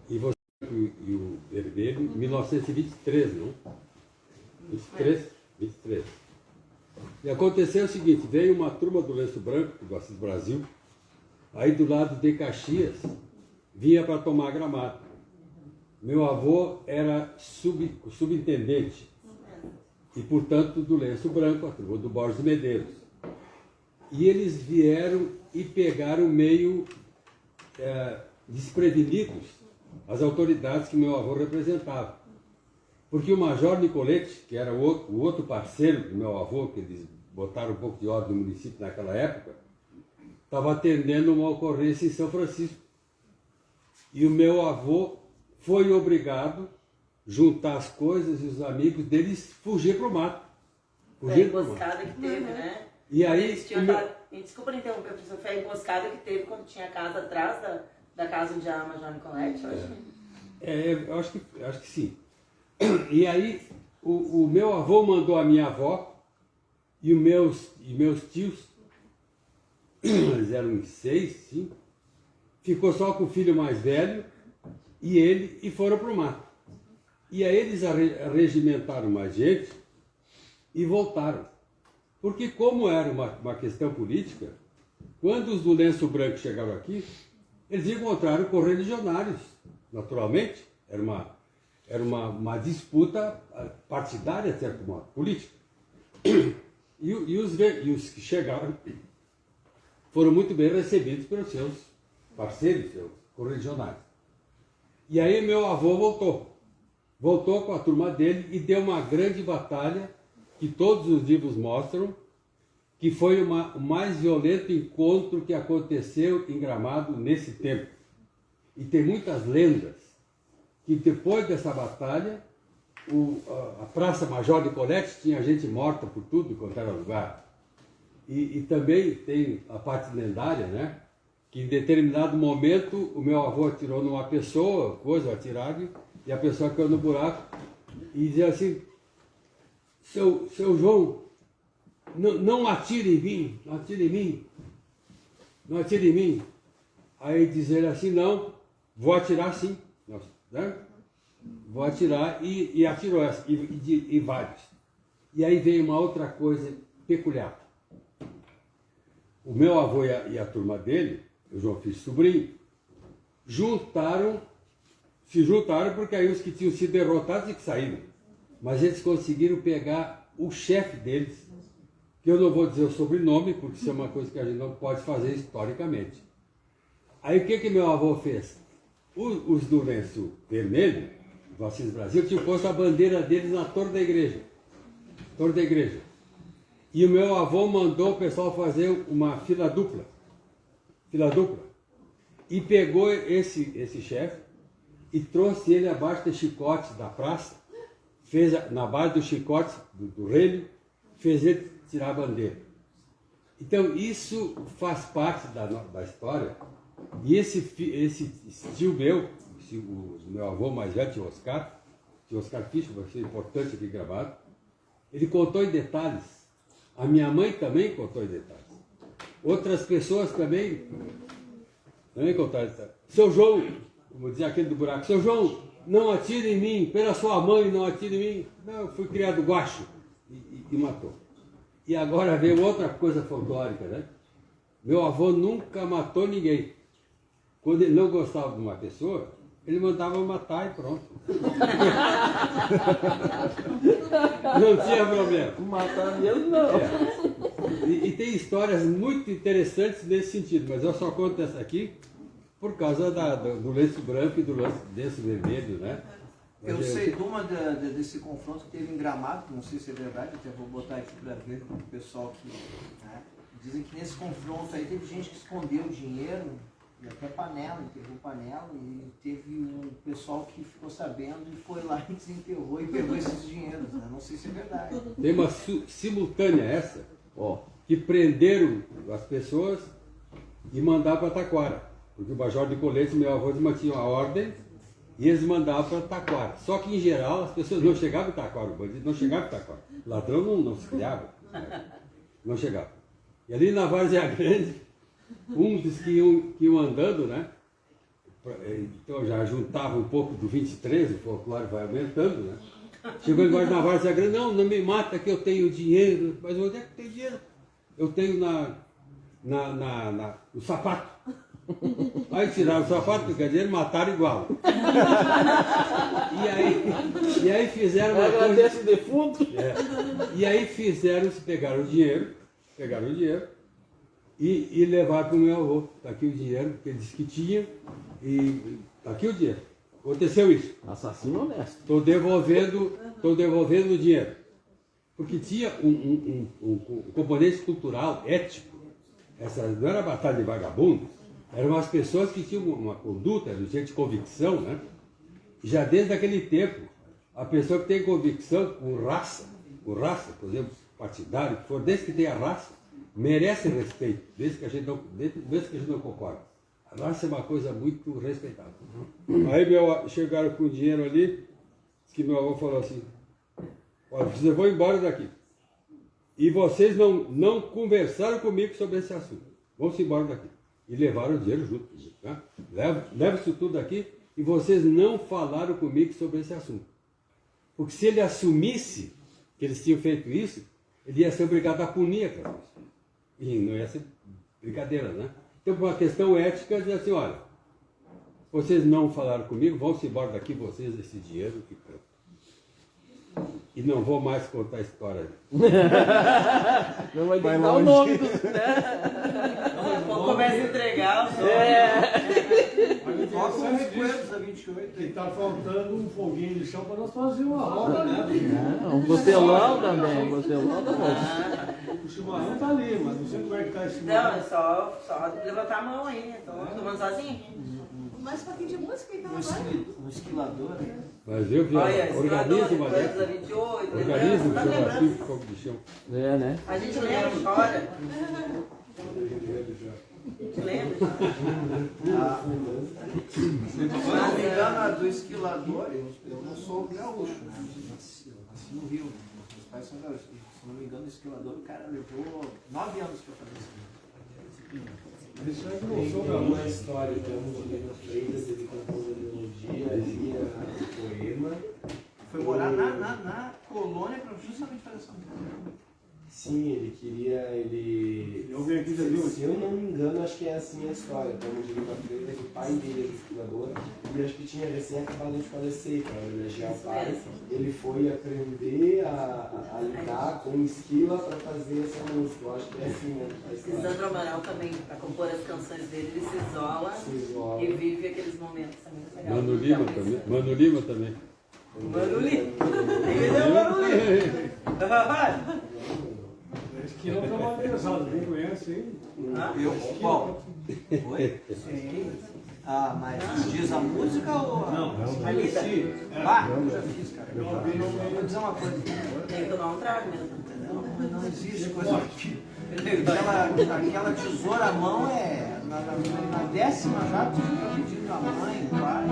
E você e o herdeiro, em 1923, não? 23. E aconteceu o seguinte, veio uma turma do Lenço Branco, do Assis Brasil, aí do lado de Caxias, vinha para tomar Gramado. Meu avô era subintendente, e portanto do Lenço Branco, a turma do Borges de Medeiros. E eles vieram e pegaram meio desprevenidos as autoridades que meu avô representava. Porque o Major Nicolete, que era o outro parceiro do meu avô, que eles botaram um pouco de ordem no município naquela época, estava atendendo uma ocorrência em São Francisco. E o meu avô foi obrigado a juntar as coisas e os amigos deles fugir para o mato. Foi a emboscada que teve, né? E aí... Desculpa interromper, professor, foi a emboscada que teve quando tinha a casa atrás Da casa onde a Major Nicolete, eu acho. Eu acho que sim. E aí, o meu avô mandou a minha avó e os meus tios, eles eram uns 6, 5, ficou só com o filho mais velho e ele, e foram para o mato. E aí eles arregimentaram mais gente e voltaram. Porque como era uma questão política, quando os do lenço branco chegaram aqui, eles encontraram correligionários, naturalmente. Era uma disputa partidária, de certo modo, política. E os que chegaram foram muito bem recebidos pelos seus parceiros, seus correligionários. E aí meu avô voltou com a turma dele e deu uma grande batalha, que todos os livros mostram, que foi o mais violento encontro que aconteceu em Gramado nesse tempo. E tem muitas lendas que depois dessa batalha, a Praça Major Nicolete tinha gente morta por tudo quanto era lugar. E também tem a parte lendária, né? Que em determinado momento o meu avô atirou numa pessoa, atiraram, e a pessoa caiu no buraco e dizia assim: seu João, não atire em mim, não atire em mim, não atire em mim. Aí diz ele assim: não, vou atirar sim, né? Vou atirar, e atirou e vários. E aí veio uma outra coisa peculiar. O meu avô e a turma dele, o João Filho Sobrinho, se juntaram porque aí os que tinham sido derrotados e que saíram. Mas eles conseguiram pegar o chefe deles, que eu não vou dizer o sobrenome, porque isso é uma coisa que a gente não pode fazer historicamente. Aí o que meu avô fez? Os do lenço vermelho, do Assis Brasil, tinham posto a bandeira deles na torre da igreja. E o meu avô mandou o pessoal fazer uma fila dupla. E pegou esse chefe e trouxe ele abaixo do chicote da praça, na base do chicote, do relho, fez ele tirar a bandeira. Então isso faz parte da história. E esse tio meu, o meu avô mais velho, tio Oscar Fischer, vai ser importante aqui gravado, ele contou em detalhes. A minha mãe também contou em detalhes. Outras pessoas também contaram em detalhes. Seu João, vou dizer aquele do buraco, seu João, não atire em mim, pela sua mãe, não atire em mim. Não, eu fui criado guacho e matou. E agora veio outra coisa folclórica, né? Meu avô nunca matou ninguém. Quando ele não gostava de uma pessoa, ele mandava matar e pronto. Não tinha problema. Matar mesmo não. E tem histórias muito interessantes nesse sentido, mas eu só conto essa aqui por causa do lenço branco e do lenço vermelho, né? Eu sei de uma desse confronto que teve em Gramado, não sei se é verdade, até vou botar aqui para ver com o pessoal que... Né, dizem que nesse confronto aí teve gente que escondeu dinheiro, e até enterrou panela, e teve um pessoal que ficou sabendo e foi lá e desenterrou e pegou esses dinheiros, né? Não sei se é verdade. Tem uma simultânea essa, que prenderam as pessoas e mandaram para Taquara, porque o Major Nicolete, meu avô, mantinha a ordem e eles mandavam para Taquara. Só que em geral as pessoas não chegavam em Taquara, o bandido não chegava em Taquara. O ladrão não se criava, não chegava. E ali na Várzea Grande, um dos que iam andando, né? Então já juntava um pouco do 23, o folclore vai aumentando, né? Chegou embaixo na Várzea Grande, não me mata que eu tenho dinheiro. Mas onde é que tem dinheiro? Eu tenho no sapato. Aí tiraram o sapato, porque dinheiro mataram igual. E aí fizeram uma coisa... Agradece defunto. E aí pegaram o dinheiro, e levaram para o meu avô. Está aqui o dinheiro, que ele disse que tinha, e está aqui o dinheiro. Aconteceu isso. Assassino honesto. Estou devolvendo o dinheiro. Porque tinha um componente cultural, ético. Essa não era batalha de vagabundos, eram umas pessoas que tinham uma conduta, gente de convicção, né? Já desde aquele tempo, a pessoa que tem convicção com raça, por exemplo, partidário, que for, desde que tenha raça, merece respeito, desde que a gente não concorda. raça é uma coisa muito respeitável. Aí chegaram com o dinheiro ali, que meu avô falou assim, olha, vocês vão embora daqui. E vocês não conversaram comigo sobre esse assunto. Vão-se embora daqui. E levaram o dinheiro junto. Né? Leva isso tudo daqui e vocês não falaram comigo sobre esse assunto. Porque se ele assumisse que eles tinham feito isso, ele ia ser obrigado a punir aquela pessoa. E não ia ser brincadeira, né? Então, por uma questão ética, diz assim, olha, vocês não falaram comigo, vão-se embora daqui, vocês, esse dinheiro e pronto. E não vou mais contar a história. Não vai dar o nome dos... Começa a entregar o nome. Toca os recuerdos da 28. Que está faltando um foguinho de chão para nós fazer uma roda, né? Um costelão também, um costelão também. O chimarrão está ali, mas não sei como é que está esse Não, chimarrão. é só levantar a mão aí, né? Tô tomando sozinho. Mais um pouquinho de música então Um agora. esquilador, né? Mas eu vi, Olha, organiza uma coisa da dessa. 28, Organiza um tá churrasquinho lembrando? de fogo de chão. É, né? A gente lembra, chora. A gente lembra. Se não me engano, a do esquilador, eu não sou gaúcho, né? Nasci no Rio. Meus pais são gaúchos. Se não me engano, o esquilador, o cara levou 9 anos para fazer isso. Isso é que não Tem sou uma gaúcho. história então de Lino Freitas, ele compôs a melodia, lia o poema. Foi morar na colônia para justamente fazer essa música. Sim, ele queria, Eu venho aqui, já viu? se eu não me engano, acho que é assim a história. Então, o Lino Freitas, o pai dele era esquilador, e acho que tinha recém acabado de falecer, para homenagear o pai. Ele foi aprender a lidar com esquila para fazer essa música. Eu acho que é assim, né? A história. Lisandro Amaral também, para compor as canções dele, ele se isola Se isola. e vive aqueles momentos também. Legal. Mano Lima também. Mano Lima também. Mano Lima. Entendeu, Mano Lima? Esse aqui é um trabalho pesado, quem conhece, hein? Bom, oi? Sim. Ah, mas diz a música ou... Não, A lida. Ah, eu já fiz, cara. Vou dizer uma coisa. Tem que tomar um trago mesmo. Não existe coisa que... Aquela tesoura à mão é... Na 10ª já tu fica pedindo a mãe, o pai.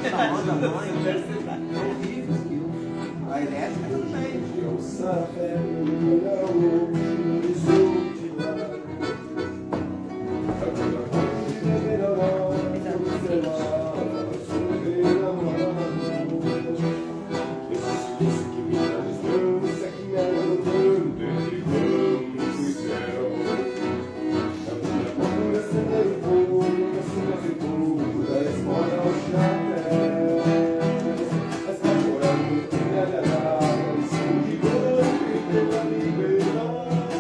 Essa mão da mãe, é horrível aquilo. A elétrica tudo bem. Libera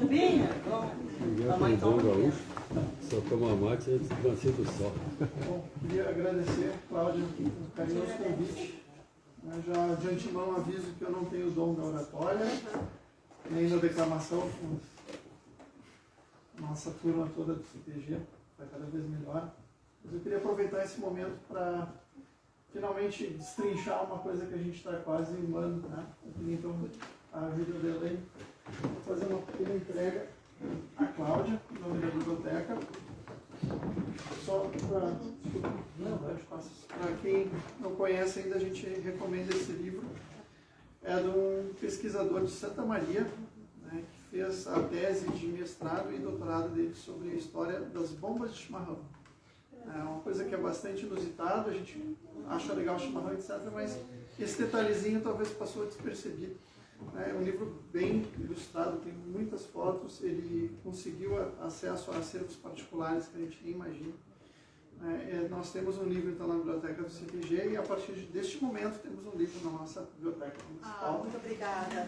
Vinha, bom. Mamãe Dom toma. Gaúcho, só toma mate antes do nascer do sol. Bom, queria agradecer, Cláudia, o carinhoso convite. Eu já de antemão aviso que eu não tenho o dom da oratória, nem da declamação. Nossa turma toda do CTG vai cada vez melhor. Mas eu queria aproveitar esse momento para finalmente destrinchar uma coisa que a gente está quase em ano, né? Eu queria então a ajuda dela aí. Vou fazer uma pequena entrega à Cláudia, em nome da biblioteca. Só para quem não conhece ainda, a gente recomenda esse livro. É de um pesquisador de Santa Maria, né, que fez a tese de mestrado e doutorado dele sobre a história das bombas de chimarrão. É uma coisa que é bastante inusitada, a gente acha legal o chimarrão, etc., mas esse detalhezinho talvez passou despercebido. É um livro bem ilustrado, tem muitas fotos, ele conseguiu acesso a acervos particulares que a gente nem imagina. Nós temos um livro então, na biblioteca do CTG e a partir deste momento temos um livro na nossa biblioteca municipal. Muito obrigada.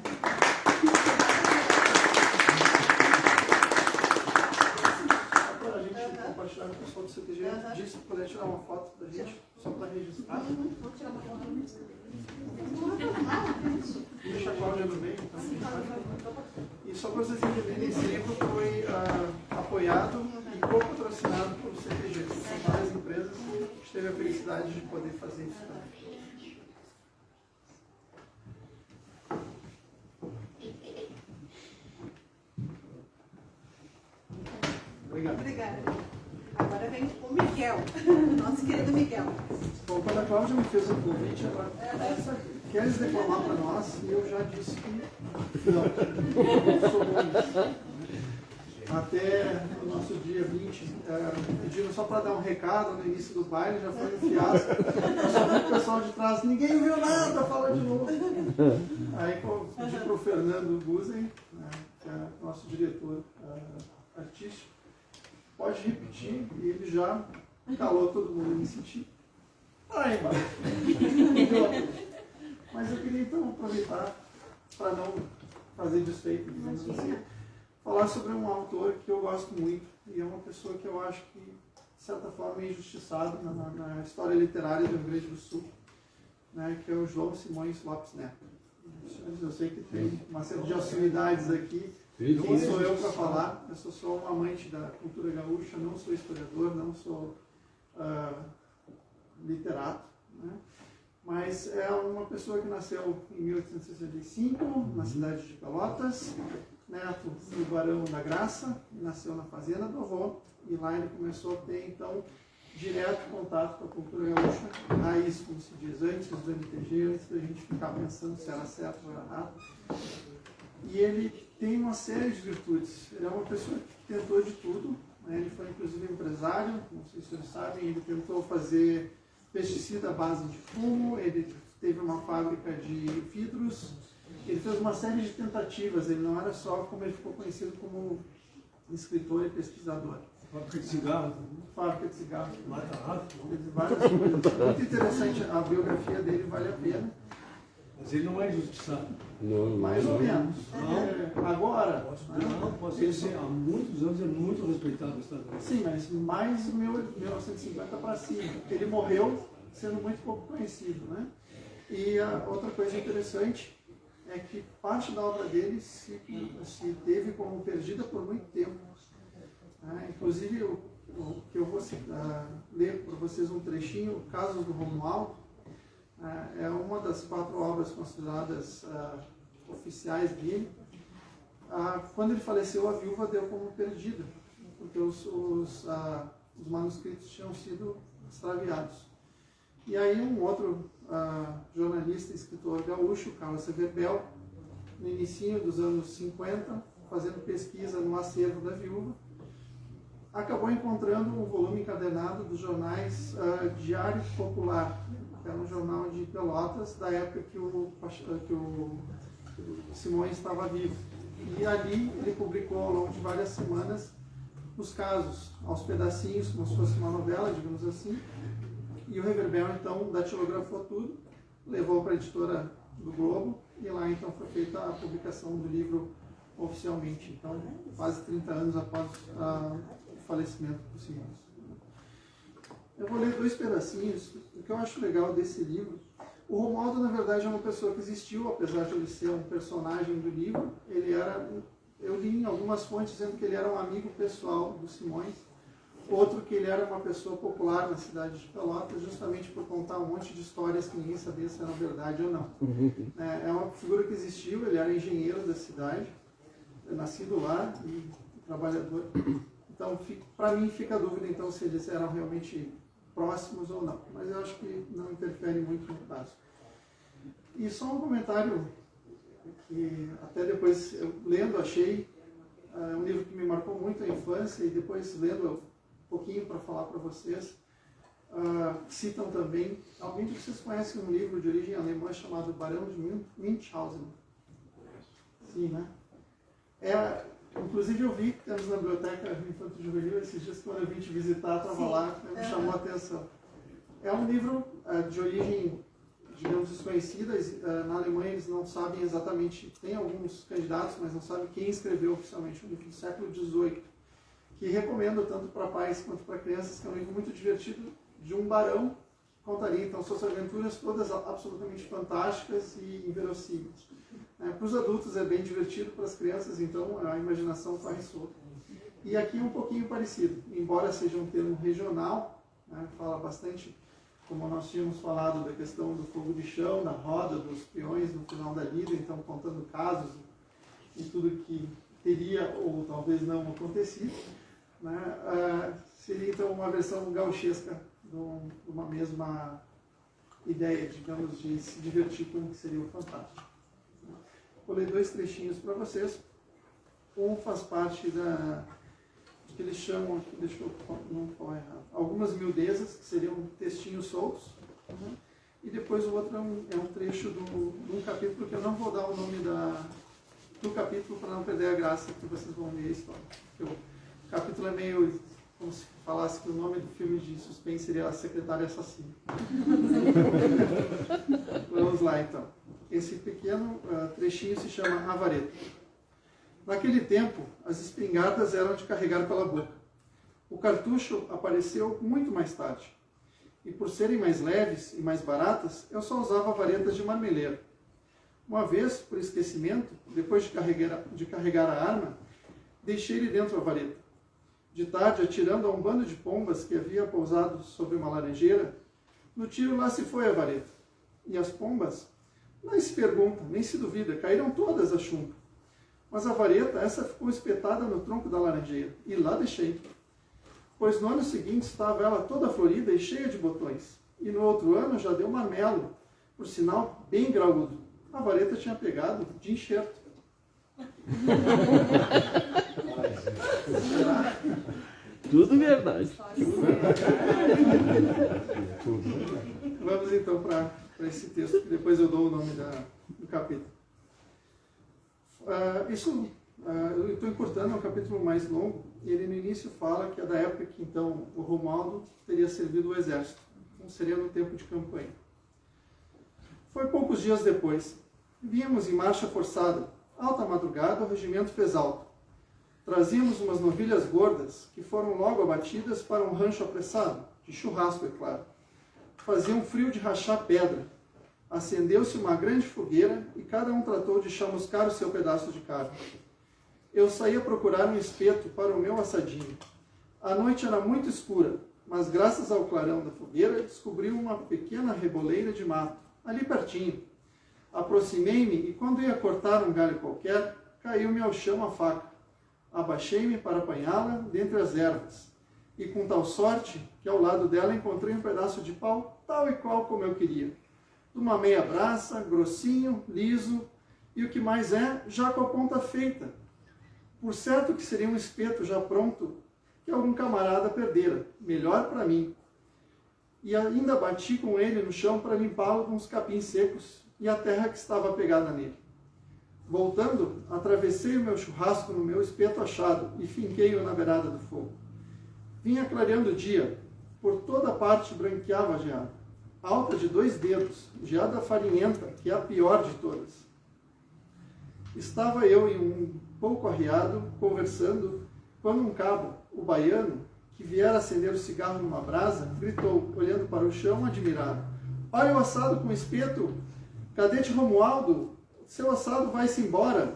Para a gente compartilhar com o pessoal do CTG, disse que poder tirar uma foto da gente, só para registrar. Vou tirar uma foto. Deixa a Cláudia no meio. Então. E só para vocês entenderem, esse livro foi apoiado e co-patrocinado pelo CTG. São várias empresas que a gente teve a felicidade de poder fazer isso também. Obrigado. Obrigada. Agora vem o Miguel, nosso querido Miguel. Bom, quando a Cláudia me fez o convite, ela queres declamar para nós? E eu já disse que não sou bom nisso. Até o nosso dia 20, pediram só para dar um recado no início do baile, já foi um fiasco. Eu só vi o pessoal de trás, ninguém viu nada, fala de novo. Aí pedi para o Fernando Guzen, que é nosso diretor artístico, pode repetir, e ele já calou todo mundo, me senti lá embaixo. Mas eu queria então aproveitar para não fazer desfeito, digamos assim, falar sobre um autor que eu gosto muito e é uma pessoa que eu acho que, de certa forma, é injustiçado na história literária do Rio Grande do Sul, né, que é o João Simões Lopes Neto. Eu sei que tem uma série de afinidades aqui. Quem sou eu para falar? Eu sou só um amante da cultura gaúcha, não sou historiador, não sou literato, né? Mas é uma pessoa que nasceu em 1865, na cidade de Pelotas, neto do Barão da Graça, nasceu na fazenda do avô, e lá ele começou a ter, então, direto contato com a cultura gaúcha, raiz, como se diz, antes do MTG, antes da gente ficar pensando se era certo ou era errado. E ele tem uma série de virtudes. Ele é uma pessoa que tentou de tudo, né? Ele foi inclusive empresário, não sei se vocês sabem, ele tentou fazer pesticida à base de fumo, ele teve uma fábrica de vidros, ele fez uma série de tentativas, ele não era só como ele ficou conhecido como escritor e pesquisador. Fábrica de cigarro. Fábrica de cigarro. Mata rato. Várias coisas. Muito interessante, a biografia dele vale a pena. Mas ele não é injustiçado. Não, Mais ou menos. Não. Agora. Não, pode ser. Há muitos anos é muito respeitado no Estado Unidos. Sim, mas mais 1950 para cima. Ele morreu sendo muito pouco conhecido, né? E a outra coisa interessante é que parte da obra dele se teve como perdida por muito tempo. Inclusive, o que eu vou ler para vocês um trechinho, Casos do Romualdo, é uma das 4 obras consideradas oficiais dele. Quando ele faleceu, a viúva deu como perdida, porque os manuscritos tinham sido extraviados. E aí um outro jornalista e escritor gaúcho, Carlos Severbel, no início dos anos 50, fazendo pesquisa no acervo da viúva, acabou encontrando um volume encadernado dos jornais Diário Popular, que era um jornal de Pelotas, da época que o Simões estava vivo. E ali ele publicou, ao longo de várias semanas, os casos, aos pedacinhos, como se fosse uma novela, digamos assim. E o Reverbel, então, datilografou tudo, levou para a editora do Globo, e lá, então, foi feita a publicação do livro oficialmente. Então, quase 30 anos após o falecimento do Simões. Eu vou ler 2 pedacinhos. O que eu acho legal desse livro, o Romualdo, na verdade, é uma pessoa que existiu, apesar de ele ser um personagem do livro. Ele era, eu li em algumas fontes dizendo que ele era um amigo pessoal do Simões, outro que ele era uma pessoa popular na cidade de Pelotas, justamente por contar um monte de histórias que ninguém sabia se eram verdade ou não. É uma figura que existiu, ele era engenheiro da cidade, nascido lá e trabalhador. Então, para mim, fica a dúvida então se eles eram realmente próximos ou não, mas eu acho que não interfere muito no caso. E só um comentário que até depois, eu lendo, achei um livro que me marcou muito a infância, e depois lendo um pouquinho para falar para vocês, citam também, alguém de vocês conhece um livro de origem alemã chamado Barão de Münchhausen? Sim, né? Inclusive eu vi que temos na biblioteca Infanto Juvenil esses dias, quando eu vim te visitar, estava lá, me chamou a atenção. É um livro de origem, digamos, desconhecida. Na Alemanha eles não sabem exatamente, tem alguns candidatos, mas não sabem quem escreveu oficialmente, um livro do século XVIII, que recomendo tanto para pais quanto para crianças, que é um livro muito divertido, de um barão que contaria então suas aventuras todas absolutamente fantásticas e inverossímeis. Para os adultos é bem divertido, para as crianças então a imaginação corre solta. E aqui é um pouquinho parecido, embora seja um termo regional, fala bastante, como nós tínhamos falado, da questão do fogo de chão, da roda, dos peões no final da lida, então contando casos e tudo que teria ou talvez não acontecido. Seria então uma versão gauchesca de uma mesma ideia, digamos, de se divertir com o que seria o fantástico. Vou ler 2 trechinhos para vocês. Um faz parte do que eles chamam, deixa eu não falar errado, algumas miudezas, que seriam textinhos soltos. E depois o outro é um trecho de um capítulo que eu não vou dar o nome do capítulo para não perder a graça, que vocês vão ver a história. O capítulo é meio como se falasse que o nome do filme de suspense seria A Secretária Assassina. Vamos lá então. Esse pequeno trechinho se chama A Vareta. Naquele tempo, as espingardas eram de carregar pela boca. O cartucho apareceu muito mais tarde. E por serem mais leves e mais baratas, eu só usava varetas de marmeleiro. Uma vez, por esquecimento, depois de carregar a arma, deixei-lhe dentro a vareta. De tarde, atirando a um bando de pombas que havia pousado sobre uma laranjeira, no tiro lá se foi a vareta. E as pombas, nem se pergunta, nem se duvida, caíram todas a chumbo. Mas a vareta, essa ficou espetada no tronco da laranjeira, e lá deixei. Pois no ano seguinte estava ela toda florida e cheia de botões. E no outro ano já deu marmelo, por sinal bem graúdo. A vareta tinha pegado de enxerto. Tudo verdade. Vamos então para esse texto, que depois eu dou o nome do capítulo. Eu estou encurtando, é um capítulo mais longo, e ele no início fala que é da época que então o Romualdo teria servido o exército, então seria no tempo de campanha. Foi poucos dias depois. Vínhamos em marcha forçada. Alta madrugada, o regimento fez alto. Trazíamos umas novilhas gordas, que foram logo abatidas para um rancho apressado, de churrasco, é claro. Fazia um frio de rachar pedra. Acendeu-se uma grande fogueira e cada um tratou de chamuscar o seu pedaço de carne. Eu saí a procurar um espeto para o meu assadinho. A noite era muito escura, mas graças ao clarão da fogueira descobri uma pequena reboleira de mato, ali pertinho. Aproximei-me e quando ia cortar um galho qualquer, caiu-me ao chão a faca. Abaixei-me para apanhá-la dentre as ervas. E com tal sorte que ao lado dela encontrei um pedaço de pau tal e qual como eu queria. De uma meia braça, grossinho, liso, e o que mais é, já com a ponta feita. Por certo que seria um espeto já pronto que algum camarada perdera, melhor para mim. E ainda bati com ele no chão para limpá-lo com os capins secos e a terra que estava pegada nele. Voltando, atravessei o meu churrasco no meu espeto achado e finquei-o na beirada do fogo. Vinha clareando o dia, por toda parte branqueava a geada, alta de 2 dedos, geada farinhenta, que é a pior de todas. Estava eu em um pouco arriado, conversando, quando um cabo, o baiano, que viera acender o cigarro numa brasa, gritou, olhando para o chão, admirado: olha o assado com espeto! Cadete Romualdo, seu assado vai-se embora!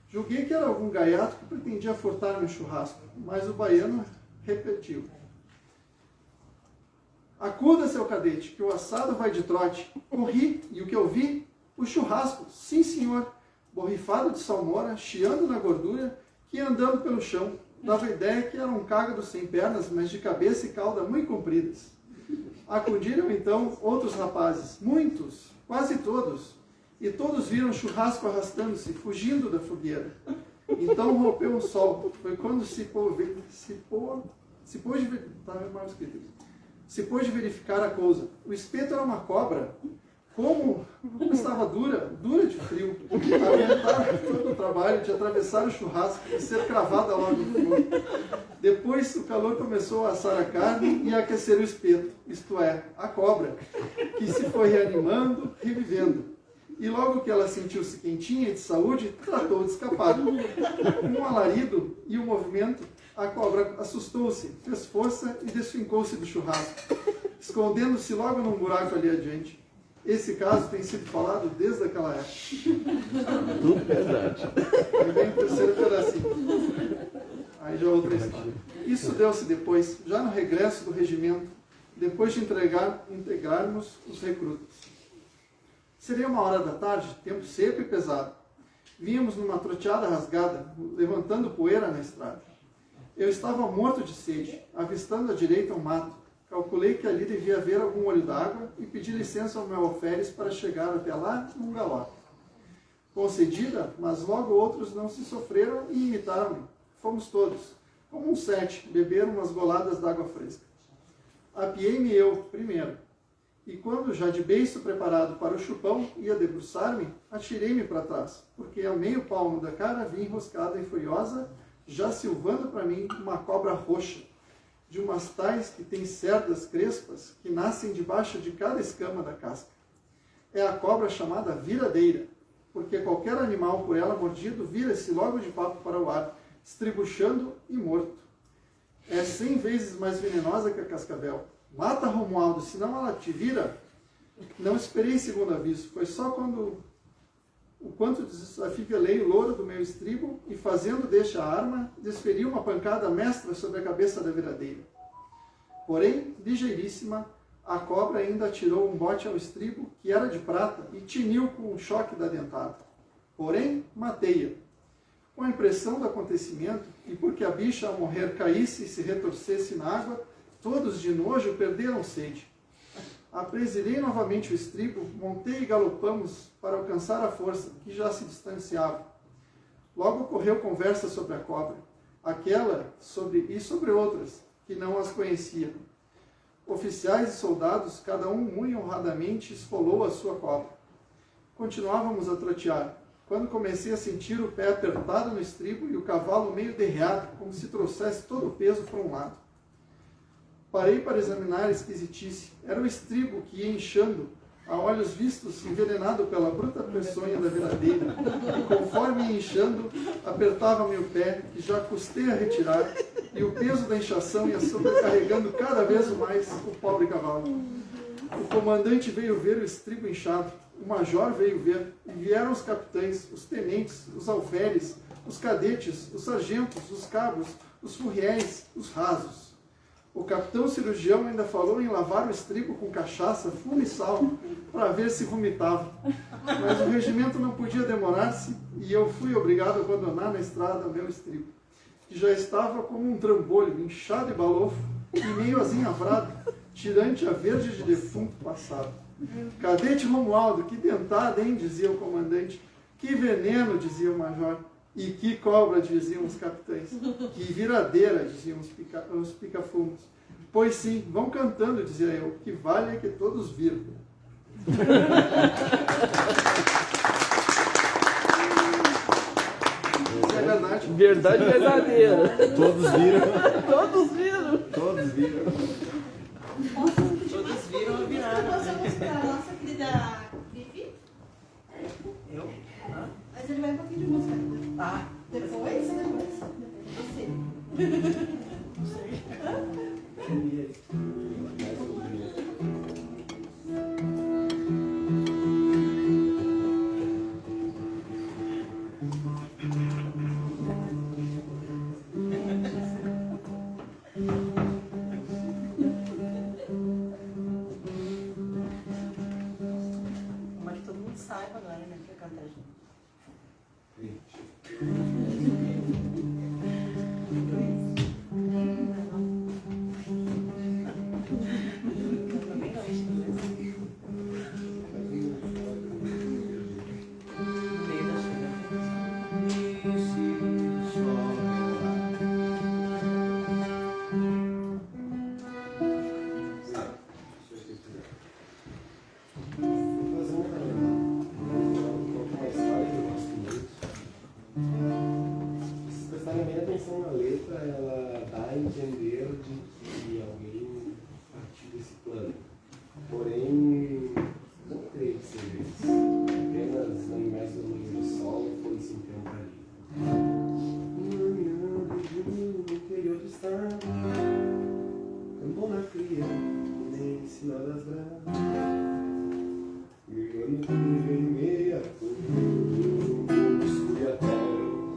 Julguei que era algum gaiato que pretendia furtar meu churrasco, mas o baiano repetiu: acuda, seu cadete, que o assado vai de trote. Corri, e o que eu vi? O churrasco, sim senhor, borrifado de salmoura, chiando na gordura, que ia andando pelo chão. Dava ideia que era um cágado sem pernas, mas de cabeça e cauda muito compridas. Acudiram então outros rapazes, muitos, quase todos, e todos viram o churrasco arrastando-se, fugindo da fogueira. Então rompeu o sol, foi quando se pôde verificar a coisa. O espeto era uma cobra. Como estava dura de frio, aguentar todo o trabalho de atravessar o churrasco e ser cravada logo no fogo. Depois o calor começou a assar a carne e a aquecer o espeto, isto é, a cobra, que se foi reanimando, revivendo. E logo que ela sentiu-se quentinha e de saúde, tratou de escapar. Com um alarido e um movimento, a cobra assustou-se, fez força e desfincou-se do churrasco, escondendo-se logo num buraco ali adiante. Esse caso tem sido falado desde aquela época. Tudo verdade. Aí vem o terceiro pedacinho. Aí já outra história. Isso deu-se depois, já no regresso do regimento, depois de integrarmos os recrutas. Seria 1h da tarde, tempo seco e pesado. Vínhamos numa troteada rasgada, levantando poeira na estrada. Eu estava morto de sede, avistando à direita um mato. Calculei que ali devia haver algum olho d'água e pedi licença ao meu alferes para chegar até lá num galope. Concedida, mas logo outros não se sofreram e imitaram-me. Fomos todos, como uns 7, beber umas goladas d'água fresca. Apiei-me eu, primeiro, e quando, já de beiço preparado para o chupão, ia debruçar-me, atirei-me para trás, porque ao meio palmo da cara vi enroscada e furiosa, já silvando para mim, uma cobra roxa, de umas tais que têm cerdas crespas que nascem debaixo de cada escama da casca. É a cobra chamada viradeira, porque qualquer animal por ela mordido vira-se logo de papo para o ar, estribuchando e morto. É 100 vezes mais venenosa que a cascavel. Mata, Romualdo, senão ela te vira. Não esperei segundo aviso, foi só quando o quanto desafivelei o louro do meu estribo e, fazendo deste a arma, desferi uma pancada mestra sobre a cabeça da viradeira. Porém, ligeiríssima, a cobra ainda atirou um bote ao estribo, que era de prata, e tiniu com um choque da dentada. Porém, matei-a. Com a impressão do acontecimento, e porque a bicha ao morrer caísse e se retorcesse na água, todos de nojo perderam sede. Apresilhei novamente o estribo, montei e galopamos para alcançar a força, que já se distanciava. Logo correu conversa sobre a cobra, aquela e sobre outras, que não as conhecia. Oficiais e soldados, cada um muito honradamente esfolou a sua cobra. Continuávamos a trotear, quando comecei a sentir o pé apertado no estribo e o cavalo meio derreado, como se trouxesse todo o peso para um lado. Parei para examinar a esquisitice. Era o estribo que ia inchando, a olhos vistos, envenenado pela bruta peçonha da viradeira. E conforme ia inchando, apertava-me o pé, que já custei a retirar, e o peso da inchação ia sobrecarregando cada vez mais o pobre cavalo. O comandante veio ver o estribo inchado, o major veio ver, e vieram os capitães, os tenentes, os alferes, os cadetes, os sargentos, os cabos, os furriéis, os rasos. O capitão cirurgião ainda falou em lavar o estribo com cachaça, fumo e sal, para ver se vomitava. Mas o regimento não podia demorar-se e eu fui obrigado a abandonar na estrada meu estribo, que já estava como um trambolho, inchado e balofo, e meio azinhavrado, tirante a verde de defunto passado. Cadete Romualdo, que dentada, hein, dizia o comandante. Que veneno, dizia o major. E que cobra, diziam os capitães. Que viradeira, diziam os pica-fumos. Pois sim, vão cantando, dizia eu, que vale é que todos viram. Isso é verdade. Verdade verdadeira. Todos viram. Todos viram. Todos viram. Todos viram a virada. Nós vamos para a nossa querida Vivi. Eu? Mas ele vai um pouquinho de música. Ah, Depois. piscina das graças. Mirando que vem meia cor, escure a terra,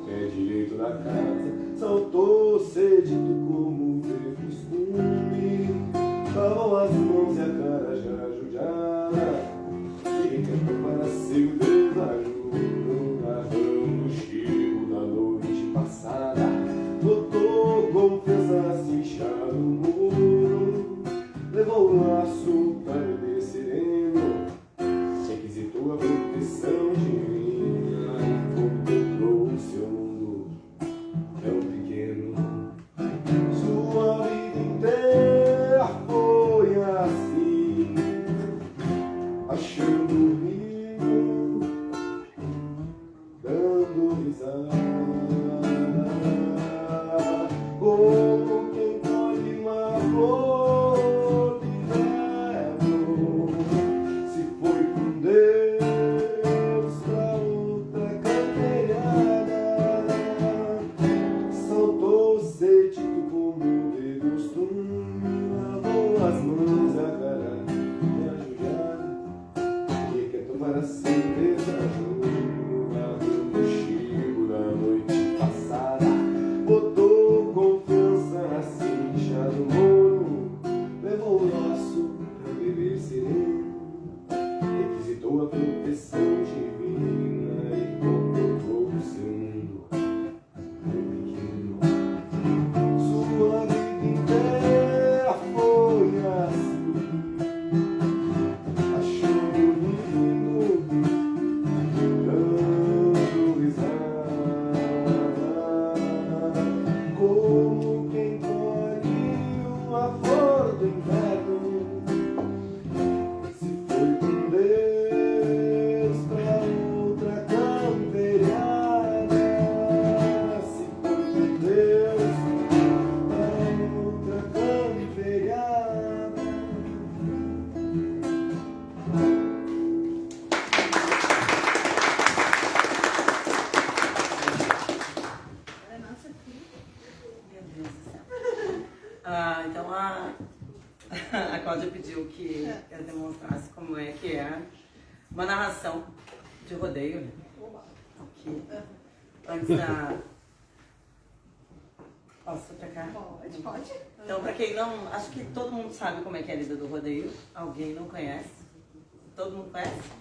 pé direito da casa. Saltou cedito como de costume, estavam as mãos e a cara já judiada. Quem cantou para seu desajuno, narrando o Chico da noite passada. Botou confiança cinchada no muro, levou o laço para beber sereno, requisitou a proteção divina e contemplou o seu mundo tão pequeno. Sua vida inteira foi assim, achando o rio, dando risada. Como quem colhe uma flor de inverno, se foi com Deus pra outra canteirada. Saltou cedito como de costume, lavou as mãos e a cara ajoelhada. E cantou para sempre desajuno, narrando o Chico da noite passada. Botou confiança na cincha do moro, levou o laço pra beber sereno, requisitou a proteção divina e contemplou o seu mundo tão pequeno. Sua vida inteira foi assim, achando lindo, dando risada. Como quem colhe uma flor do inverno, se foi com Deus pra outra camperiada. Se foi com Deus pra outra camperiada. Era nossa filha. Meu Deus do céu. Então a Cláudia pediu que eu demonstrasse como é que é uma narração de rodeio, né? Aqui. Antes da... Posso pra cá? Pode. Então, pra quem não... Acho que todo mundo sabe como é que é a lida do rodeio. Alguém não conhece? Todo mundo conhece?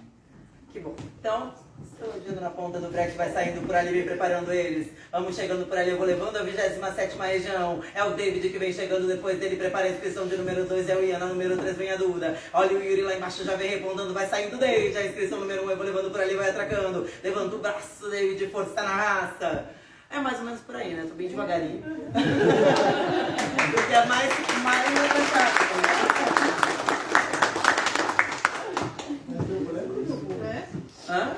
Que bom. Então, estou vindo na ponta do breque, vai saindo por ali, vem preparando eles. Vamos chegando por ali, eu vou levando a 27ª região. É o David que vem chegando depois dele, prepara a inscrição de número 2, é o Ian, na número 3 vem a Duda. Olha o Yuri lá embaixo, já vem repondendo, vai saindo o David. A inscrição número 1, eu vou levando por ali, vai atracando. Levanta o braço, David, força, tá na raça. É mais ou menos por aí, né? Tô bem devagarinho. Porque é mais avançado. Hã?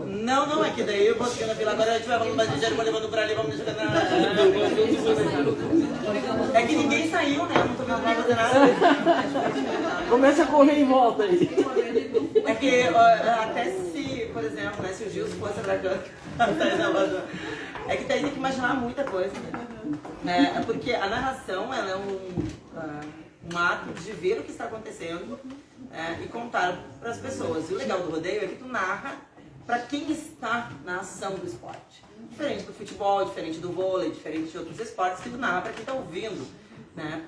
Não, é que daí eu vou chegando na fila, agora a gente vai falando mais ligeiro, vou levando por ali, vamos chegando na... É que ninguém saiu, né? Eu não tô vendo mais fazer nada. Começa a correr em volta aí. É que até se, por exemplo, né, se o Gilson fosse atracando, é que daí tem que imaginar muita coisa, né? Porque a narração, ela é um ato de ver o que está acontecendo e contar para as pessoas. E o legal do rodeio é que tu narra para quem está na ação do esporte. Diferente do futebol, diferente do vôlei, diferente de outros esportes, que tu narra para quem está ouvindo, né,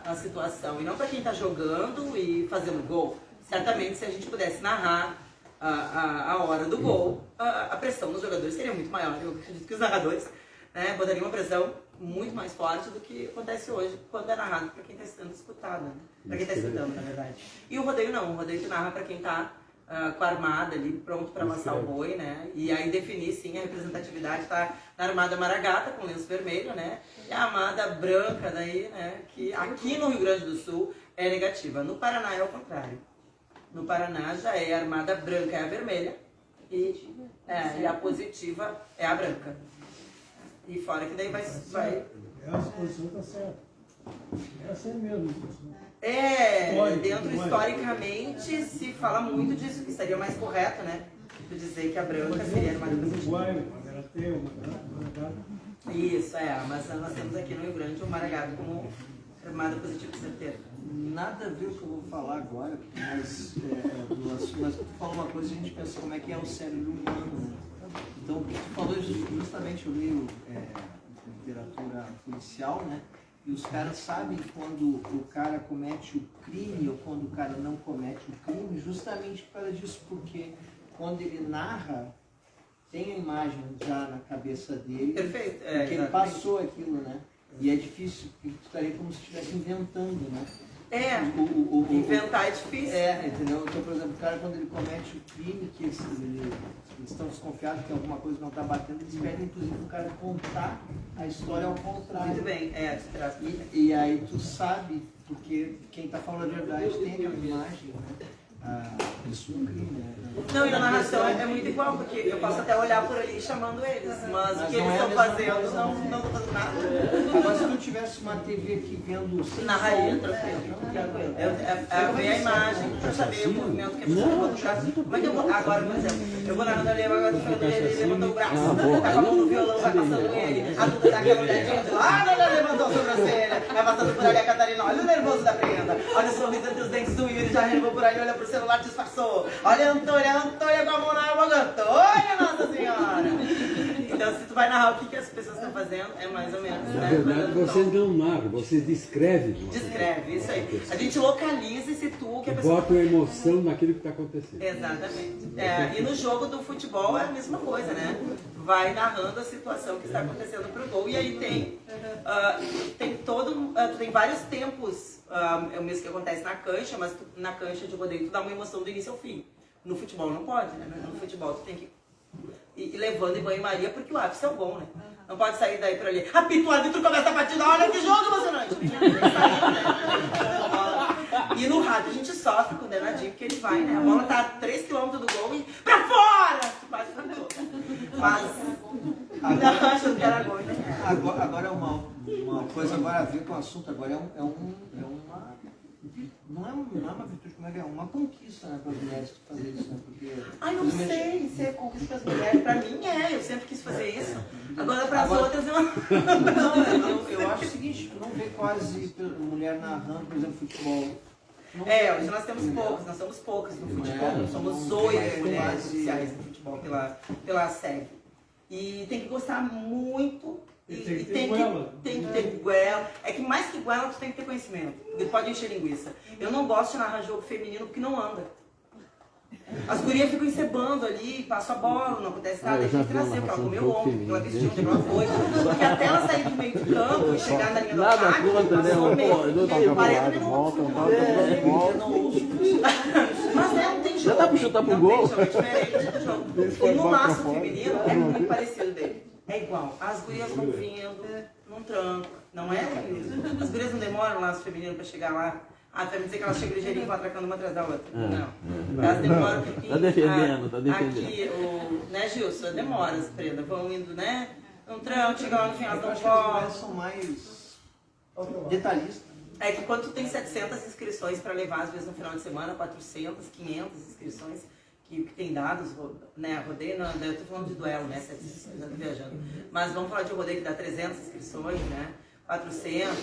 a situação. E não para quem está jogando e fazendo gol. Certamente, se a gente pudesse narrar a hora do gol, a pressão nos jogadores seria muito maior. Eu acredito que os narradores, né, botariam uma pressão muito mais forte do que acontece hoje quando é narrado para quem está sendo escutado, né? Para quem está escutando, na verdade. E o rodeio não, o rodeio tu narra para quem está com a armada ali, pronto para amassar o boi, né? E aí definir, sim, a representatividade está na armada maragata, com lenço vermelho, né? E a armada branca daí, né? Que aqui no Rio Grande do Sul é negativa. No Paraná é o contrário. No Paraná já é a armada branca, é a vermelha, e a positiva é a branca. E fora que daí vai... Essa posição está certa. Essa é mesmo. Historicamente se fala muito disso, que seria mais correto, né? De dizer que a branca seria a armada positiva. Isso, mas nós temos aqui no Rio Grande o maragato como armada positiva certeira. nada a ver com o que eu vou falar agora, mas tu falou uma coisa e a gente pensa como é que é o cérebro humano, né? Então, o que tu falou justamente, eu leio literatura policial, né? E os caras sabem quando o cara comete o crime ou quando o cara não comete o crime, justamente por causa disso, porque quando ele narra, tem a imagem já na cabeça dele. Perfeito. Porque ele passou aquilo, né? E é difícil, porque tu estaria como se estivesse inventando, né? Inventar é difícil. Entendeu? Então, por exemplo, o cara, quando ele comete o crime, que eles estão desconfiados que alguma coisa não está batendo, eles pedem, inclusive, o cara contar a história ao contrário. Muito bem, E aí tu sabe, porque quem está falando a verdade tem aquela imagem, né? Isso é um crime, né? Não, e na narração é muito igual, porque eu posso até olhar por ali chamando eles, mas o que eles estão fazendo, não estou fazendo nada. Agora, se não tivesse uma TV aqui vendo... Narraria, tranquilo. Eu ver a imagem, para saber o movimento que a pessoa vai puxar. Como é que eu vou? Agora, por exemplo, eu vou narrando ali, agora ele levantou o braço, tá com a mão no violão, vai passando ele, a Duda tá aqui no dedinho de lá, ele levantou a sobrancelha, vai passando por ali a Catarina, olha o nervoso da Brenda, olha o sorriso entre os dentes do Yuri, já renovou por ali, olha pro celular, disfarçou. Olha a Antônia com a mão na boca. Antônia, Nossa Senhora! Então, se tu vai narrar o que as pessoas estão fazendo, é mais ou menos, Na verdade, você não narra, você descreve. Descreve, isso aí. A gente localiza e situa o que a pessoa... Bota a emoção naquilo que está acontecendo. Exatamente. E no jogo do futebol é a mesma coisa, né? Vai narrando a situação que está acontecendo pro gol. E aí tem vários tempos. É o mesmo que acontece na cancha, mas na cancha de rodeio tu dá uma emoção do início ao fim. No futebol não pode, né? No futebol tu tem que ir levando em banho-maria, porque o ápice é o gol, né? Não pode sair daí pra ali. Apita o árbitro, começa a partida, olha que jogo emocionante! E no rádio a gente sofre com o danadinho, porque ele vai, né? A bola tá a 3 km do gol e pra fora! Tu quase falou. Mas... Agora, achando que era gol, né? Agora é uma coisa agora a ver com o assunto, agora não é uma virtude, como é que é? Uma conquista, né, para as mulheres fazer isso, né? Porque... Ai, não sei se é conquista para as mulheres. Para mim eu sempre quis fazer isso. Agora para as outras eu... Não, eu acho o seguinte, tu não vê quase mulher narrando, por exemplo, futebol. Hoje nós temos poucos, nós somos poucos no futebol. Nós somos 8 mulheres oficiais no futebol pela SEG. E tem que gostar muito... E tem que ter goela. É que mais que goela, tu tem que ter conhecimento. Pode encher linguiça. Eu não gosto de narrar jogo feminino porque não anda. As gurias ficam encebando ali, passam a bola, não acontece nada. Tem que trazer, porque ela comeu ontem, porque ela vestiu ontem, ela foi. Porque até ela sair do meio de campo e chegar na linha do ataque, passou meio 40 minutos. Mas não tem jogo. Já dá pra chutar pro gol? É diferente do jogo. E no laço feminino é muito parecido dele. É igual. As gurias vão vindo num tranco. Não é, Luiz? As gurias não demoram lá, as femininas, pra chegar lá. Ah, tu vai me dizer que elas chegam ligeirinho e vão atracando uma atrás da outra. Não. Elas demoram um pouquinho. Tá defendendo. Aqui, né, Gilson? Demora as prendas. Vão indo, né? Num tranco, chegam lá no final, dão volta. Elas são mais detalhistas. É que quando tu tem 700 inscrições para levar, às vezes no final de semana, 400, 500 inscrições, que tem dados, né, rodeio, não, eu tô falando de duelo, né, 700, eu já tô viajando. Mas vamos falar de rodeio que dá 300 inscrições, né, 400.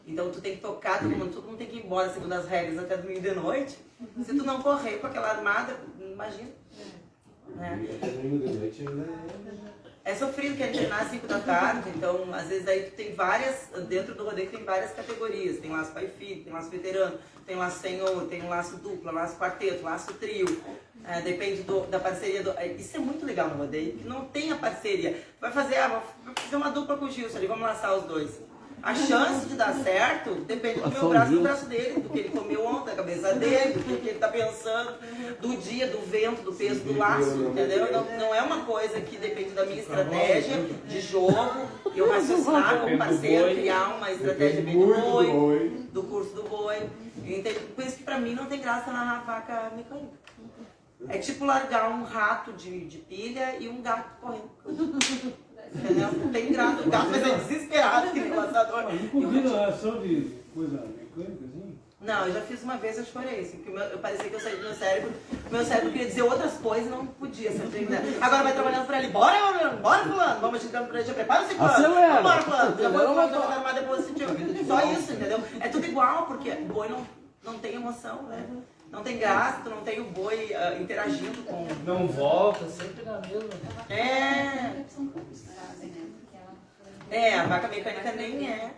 Então tu tem que tocar, todo mundo tem que ir embora segundo as regras até domingo de noite. Se tu não correr com aquela armada, imagina. Né? É sofrido, que é treinar às 5 da tarde, então às vezes aí tu tem várias, dentro do rodeio tem várias categorias, tem laço pai e filho, tem laço veterano, tem laço senhor, tem laço dupla, laço quarteto, laço trio, depende da parceria, isso é muito legal no rodeio, que não tem a parceria, vai fazer uma dupla com o Gilson ali, vamos laçar os dois. A chance de dar certo depende do meu braço e do braço dele, do que ele comeu ontem, da cabeça dele, do que ele está pensando, do dia, do vento, do peso do laço, entendeu? Não é uma coisa que depende da minha estratégia de jogo, eu raciocinar com o parceiro, criar uma estratégia bem do boi, do curso do boi. Por isso que pra mim não tem graça narrar vaca mecânica. É tipo largar um rato de pilha e um gato correndo. Entendeu? Não tem graça, o gato vai ser desesperado que nem o laçador. Nunca ouvi narração de coisa mecânica, assim? Não, eu já fiz uma vez, eu chorei, assim, porque eu parecia que eu saí do meu cérebro queria dizer outras coisas e não podia, você entendeu? Agora vai trabalhando por ali, bora fulano, vamos chegando por ali, já prepara esse plano, Acelera. bora fulano, já vou fazer mais depois, só isso, entendeu? É tudo igual, porque o boi não tem emoção, né? Não tem graça, tu não tem o boi interagindo com... Não volta, sempre na mesma. A vaca mecânica nem é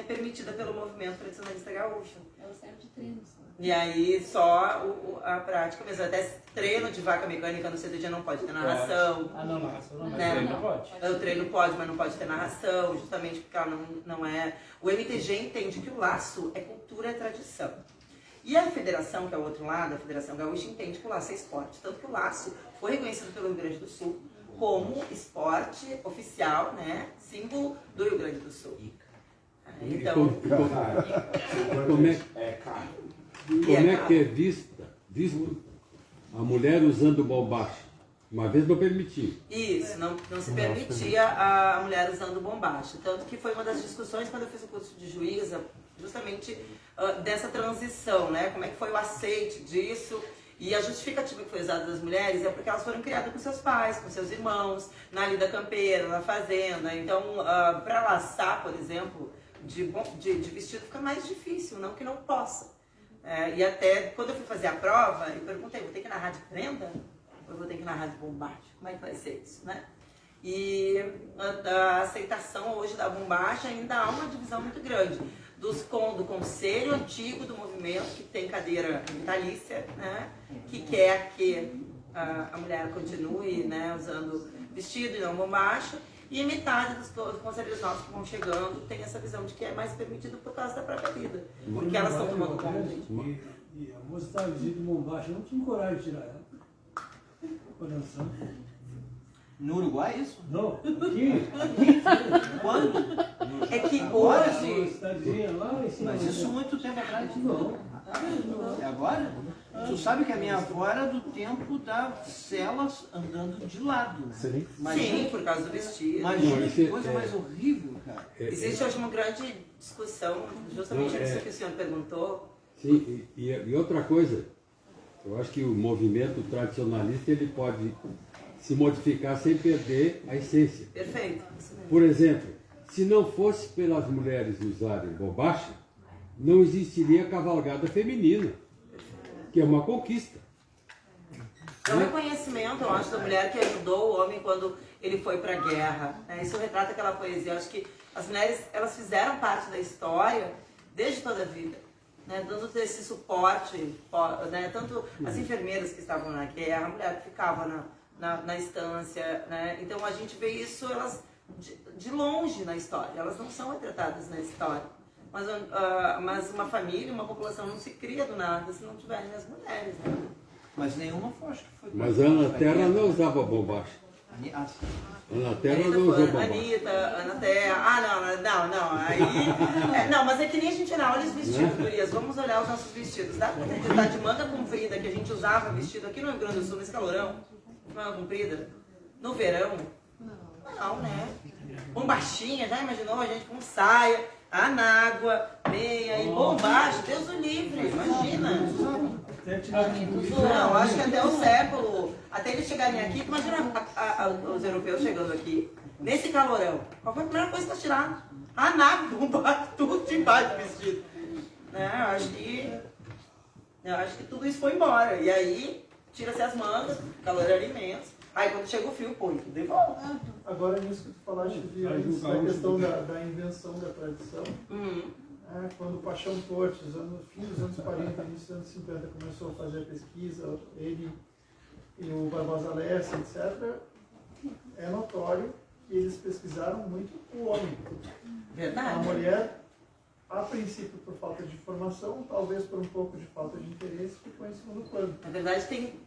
permitida pelo movimento tradicionalista gaúcho. É o certo de treino só. E aí só a prática mesmo. Até treino de vaca mecânica no CTG não pode ter narração. Ah, não, narração não, mas né? treino pode. O treino pode, mas não pode ter narração, justamente porque ela não é... O MTG entende que o laço é cultura, é tradição. E a federação, que é o outro lado, a Federação Gaúcha, entende que o laço é esporte. Tanto que o laço foi reconhecido pelo Rio Grande do Sul como esporte oficial, né? Símbolo do Rio Grande do Sul. Então, como é que é visto a mulher usando bombacha? Uma vez não permitiu. Isso, não se permitia a mulher usando bombacha. Tanto que foi uma das discussões quando eu fiz o curso de juíza, justamente dessa transição, né? Como é que foi o aceite disso. E a justificativa que foi usada das mulheres é porque elas foram criadas com seus pais, com seus irmãos, na lida campeira, na fazenda. Então, para laçar, por exemplo, de vestido fica mais difícil, não que não possa. E até quando eu fui fazer a prova, eu perguntei, vou ter que narrar de prenda? Ou eu vou ter que narrar de bombacha? Como é que vai ser isso, né? E a aceitação hoje da bombacha ainda há uma divisão muito grande. Do conselho antigo do movimento, que tem cadeira vitalícia, né? Que quer que a mulher continue, né, usando vestido e não bombacha. E metade dos conselheiros nossos que vão chegando tem essa visão de que é mais permitido por causa da própria vida. Porque elas estão tomando conta. E a moça estava vestida de bombacha, eu não tinha coragem de tirar ela. Pra dançar. No Uruguai, isso? Não, aqui. Quando? É que Uma hoje... cidadezinha lá em cima. Mas isso muito tempo atrás. Não. É agora? Tu sabe que a minha avó era do tempo das celas andando de lado. Sim, por causa do vestido. Imagina que coisa mais horrível, cara. Existe hoje uma grande discussão, justamente isso que o senhor perguntou. Sim, e outra coisa, eu acho que o movimento tradicionalista ele pode se modificar sem perder a essência. Perfeito. Por exemplo, se não fosse pelas mulheres usarem bombacha, não existiria cavalgada feminina, que é uma conquista. É um reconhecimento, eu acho, da mulher que ajudou o homem quando ele foi para a guerra. Isso retrata aquela poesia. Eu acho que as mulheres, elas fizeram parte da história desde toda a vida, né? Dando esse suporte, né? Tanto as enfermeiras que estavam na guerra, a mulher que ficava na estância, né? Então a gente vê isso elas de longe na história, elas não são retratadas na história. Mas uma família, uma população não se cria do nada se não tiverem as mulheres, né? Mas nenhuma foi. Mas a Ana Terra não usava bombacha. Ana Terra não usou bombacha. Anitta, Ana Terra. Não. Aí. Não, mas é que nem a gente olha os vestidos, gurias. Vamos olhar os nossos vestidos. Dá pra acreditar de manga comprida que a gente usava vestido aqui no Rio Grande do Sul, nesse calorão? Manga comprida? No verão? Não, né? Bombachinha, já imaginou a gente com saia, anágua, meia e bombacha? Deus o livre, imagina. Não, acho que até o século, até eles chegarem aqui, imagina os europeus chegando aqui, nesse calorão. Qual foi a primeira coisa que eles tiraram? Anágua, bombacha, tudo debaixo do vestido. Né? Eu acho que tudo isso foi embora. E aí, tira-se as mangas, calor era imenso. Aí quando chega o frio, põe tudo de volta. Agora nisso que tu falaste de antes, da questão da invenção da tradição, quando o Paixão Cortes, fim dos anos 40, início dos anos 50, começou a fazer a pesquisa, ele e o Barbosa Lessa, etc., é notório que eles pesquisaram muito o homem. Verdade. A mulher, a princípio por falta de informação, talvez por um pouco de falta de interesse, ficou em segundo plano. Na verdade, tem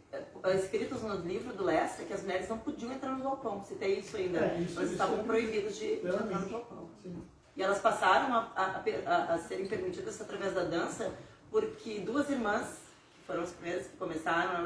escritos no livro do Lessa que as mulheres não podiam entrar no galpão. Citei isso ainda. Elas estavam proibidas de entrar no galpão. Sim. E elas passaram a serem permitidas através da dança porque duas irmãs, que foram as primeiras que começaram,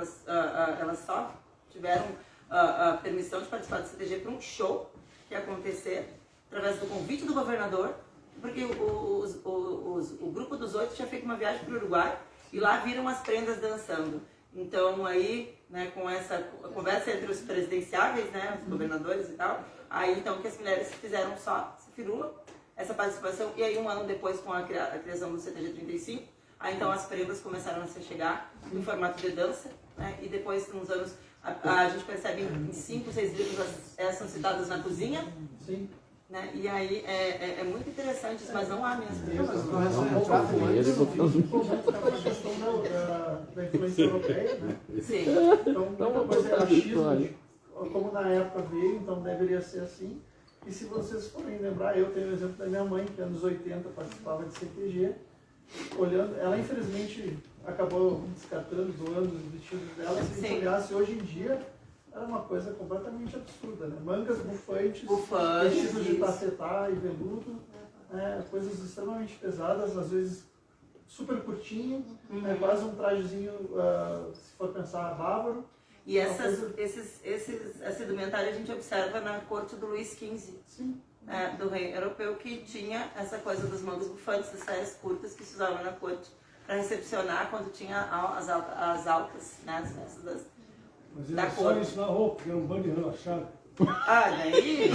elas só tiveram a permissão de participar do CTG para um show que ia acontecer através do convite do governador porque o grupo dos 8 tinha feito uma viagem para o Uruguai e lá viram as prendas dançando. Então aí, né, com essa conversa entre os presidenciáveis, né, os governadores e tal, aí então que as mulheres fizeram só essa firula, essa participação, e aí um ano depois com a criação do CTG 35, aí então as prendas começaram a se chegar em formato de dança, né, e depois, uns anos, a gente percebe em 5, 6 livros elas são citadas na cozinha. Sim. Né? E aí é muito interessante isso, mas não há mesmo. A questão da influência europeia, né? Sim. Então, muita coisa é achismo, como na época veio, então deveria ser assim. E se vocês forem lembrar, eu tenho o exemplo da minha mãe, que nos anos 80 participava de CTG, olhando, ela infelizmente acabou descartando, doando os vestidos dela, se a gente olhasse hoje em dia, era uma coisa completamente absurda, né? Mangas bufantes, vestidos de tafetá e veludo, coisas extremamente pesadas, às vezes super curtinho, quase um trajezinho, se for pensar, bávaro. E esse indumentário a gente observa na corte do Luís XV, do rei europeu, que tinha essa coisa dos mangas bufantes, das saias curtas que se usavam na corte para recepcionar quando tinha as altas, né, as festas mas era só isso na roupa, porque era um bando de relaxado. Ah, daí...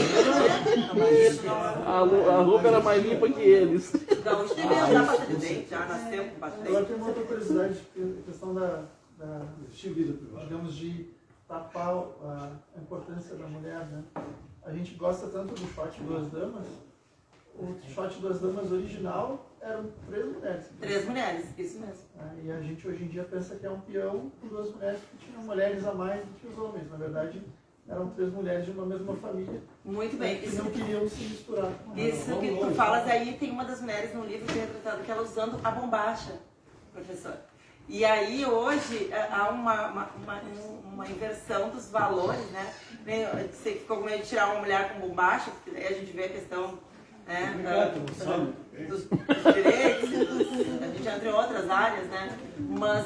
A roupa era mais limpa que eles. O gaúcho devia usar pasta de dente, já nasceu com pasta de dente. Agora tem uma outra curiosidade, a questão digamos, de tapar a importância da mulher, né? A gente gosta tanto do shot Duas Damas. O shot Duas Damas original eram 3 mulheres. 3 mulheres, isso mesmo. E a gente hoje em dia pensa que é um peão com 2 mulheres, que tinham mulheres a mais do que os homens. Na verdade, eram 3 mulheres de uma mesma família. Muito bem. Que não queriam se misturar. Isso que tu falas aí, tem uma das mulheres no livro que é retratado que ela usando a bombacha, professor. E aí hoje há uma inversão dos valores, né? Você ficou com medo de tirar uma mulher com bombacha, porque daí a gente vê a questão, né, dos direitos, a gente entra em outras áreas, né? Mas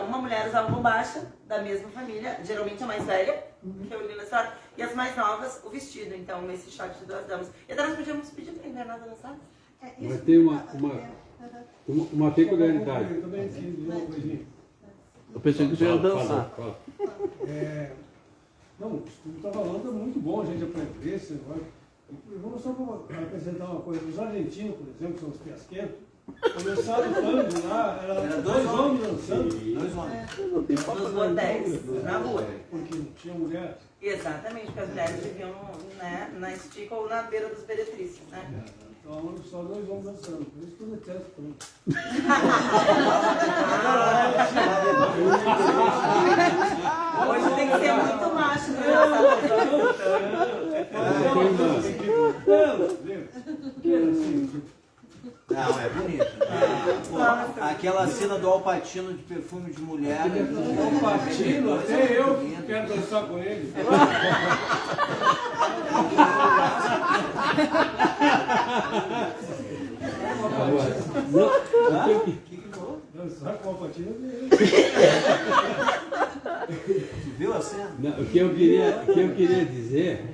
uma mulher usava bombacha da mesma família, geralmente a mais velha, que eu li na história, e as mais novas o vestido, então nesse shot de Duas Damas. E até nós podíamos pedir para a Invernada dançar. Mas tem uma peculiaridade. Eu pensei que você ia dançar. Não, o que tu está falando é muito bom, a gente aprender esse negócio. Vamos só apresentar uma coisa. Os argentinos, por exemplo, são os fiasqueiros, começaram o tango lá, era 2 homens dançando. 2 homens. Nos bordéis, na rua. Porque não tinha mulher. Exatamente, porque as mulheres viviam, né, na estica ou na beira dos beretrícios, né? Então, só 2 homens dançando. Por isso que eu detesto também. Hoje tem que ser muito macho para Não, é bonito. Aquela cena do Al Pacino de perfume de mulher. Al Pacino, até eu quero dançar com ele. Dançar com o Al Pacino. Viu a cena? Não, o que eu queria dizer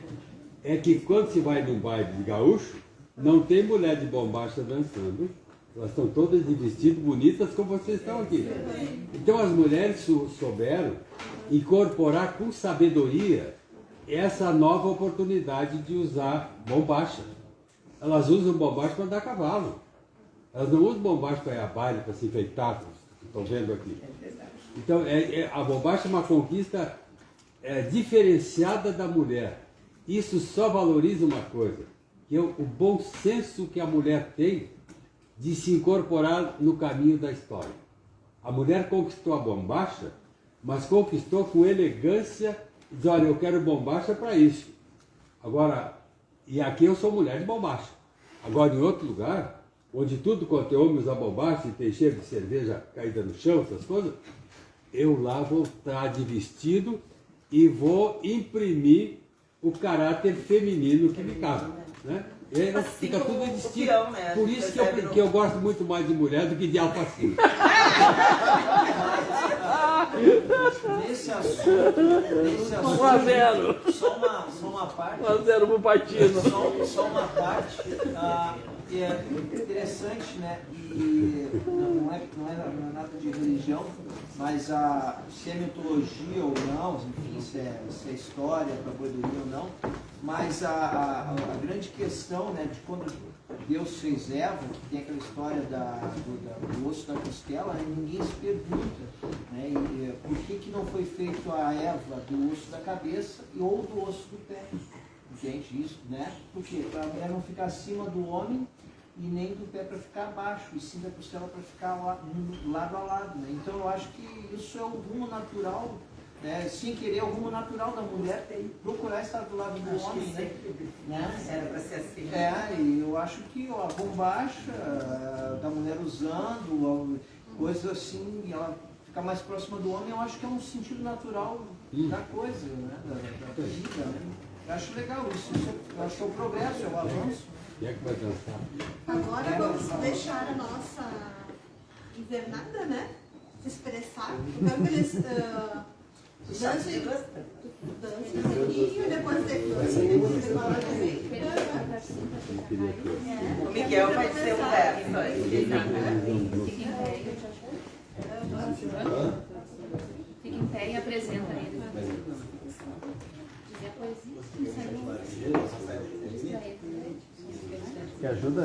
é que quando se vai num baile de gaúcho, não tem mulher de bombacha dançando. Elas estão todas de vestido, bonitas como vocês estão aqui. Então as mulheres souberam incorporar com sabedoria essa nova oportunidade de usar bombacha. Elas usam bombacha para andar a cavalo. Elas não usam bombacha para ir a baile, para se enfeitar, estão vendo aqui. Então a bombacha é uma conquista diferenciada da mulher. Isso só valoriza uma coisa, que é o bom senso que a mulher tem de se incorporar no caminho da história. A mulher conquistou a bombacha, mas conquistou com elegância, diz, olha, eu quero bombacha para isso. Agora, e aqui eu sou mulher de bombacha. Agora, em outro lugar, onde tudo quanto é homem usa bombacha e tem cheiro de cerveja caída no chão, essas coisas, eu lá vou estar de vestido e vou imprimir o caráter feminino que me cabe, né? Fica tudo distinto. Né? Por isso que eu gosto muito mais de mulher do que de Al Pacino. Nesse assunto 1-0. só uma parte. 1-0 pro Pacino. Só uma parte. é interessante, né? E não é nada de religião, mas se é mitologia ou não, enfim, se é história, sabedoria ou não, mas a grande questão, né, de quando Deus fez Eva, que tem aquela história do osso da costela, né, ninguém se pergunta, né, por que não foi feito a Eva do osso da cabeça ou do osso do pé. Entende isso, né? Porque para a mulher não ficar acima do homem e nem do pé para ficar abaixo, e sim da costela para ficar lado a lado, né? Então eu acho que isso é o rumo natural, né? Sem querer, o rumo natural da mulher é procurar estar do lado do homem, né? Era para ser assim. E eu acho que a bombacha da mulher usando, coisas assim, e ela ficar mais próxima do homem, eu acho que é um sentido natural da coisa, né? Da vida, né? Eu acho legal isso, eu acho que é o progresso, é o avanço. Quem é que vai dançar? Agora vamos deixar a nossa invernada, né? Se expressar. Eu quero que eles dancem um pouquinho e depois O Miguel vai ser um verso. Fica em pé e apresenta ele. Dizer a poesia. Quer ajuda?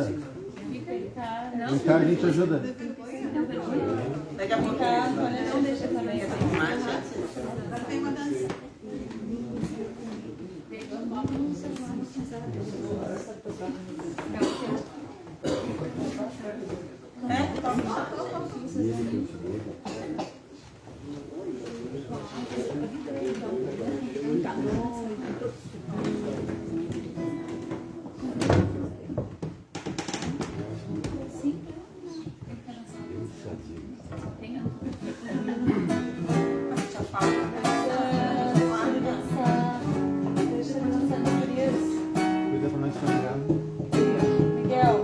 Não, Então a gente ajuda. Daqui a pouco não deixa também. Agora tem uma dança. Cuida pra nós caminhar. Miguel,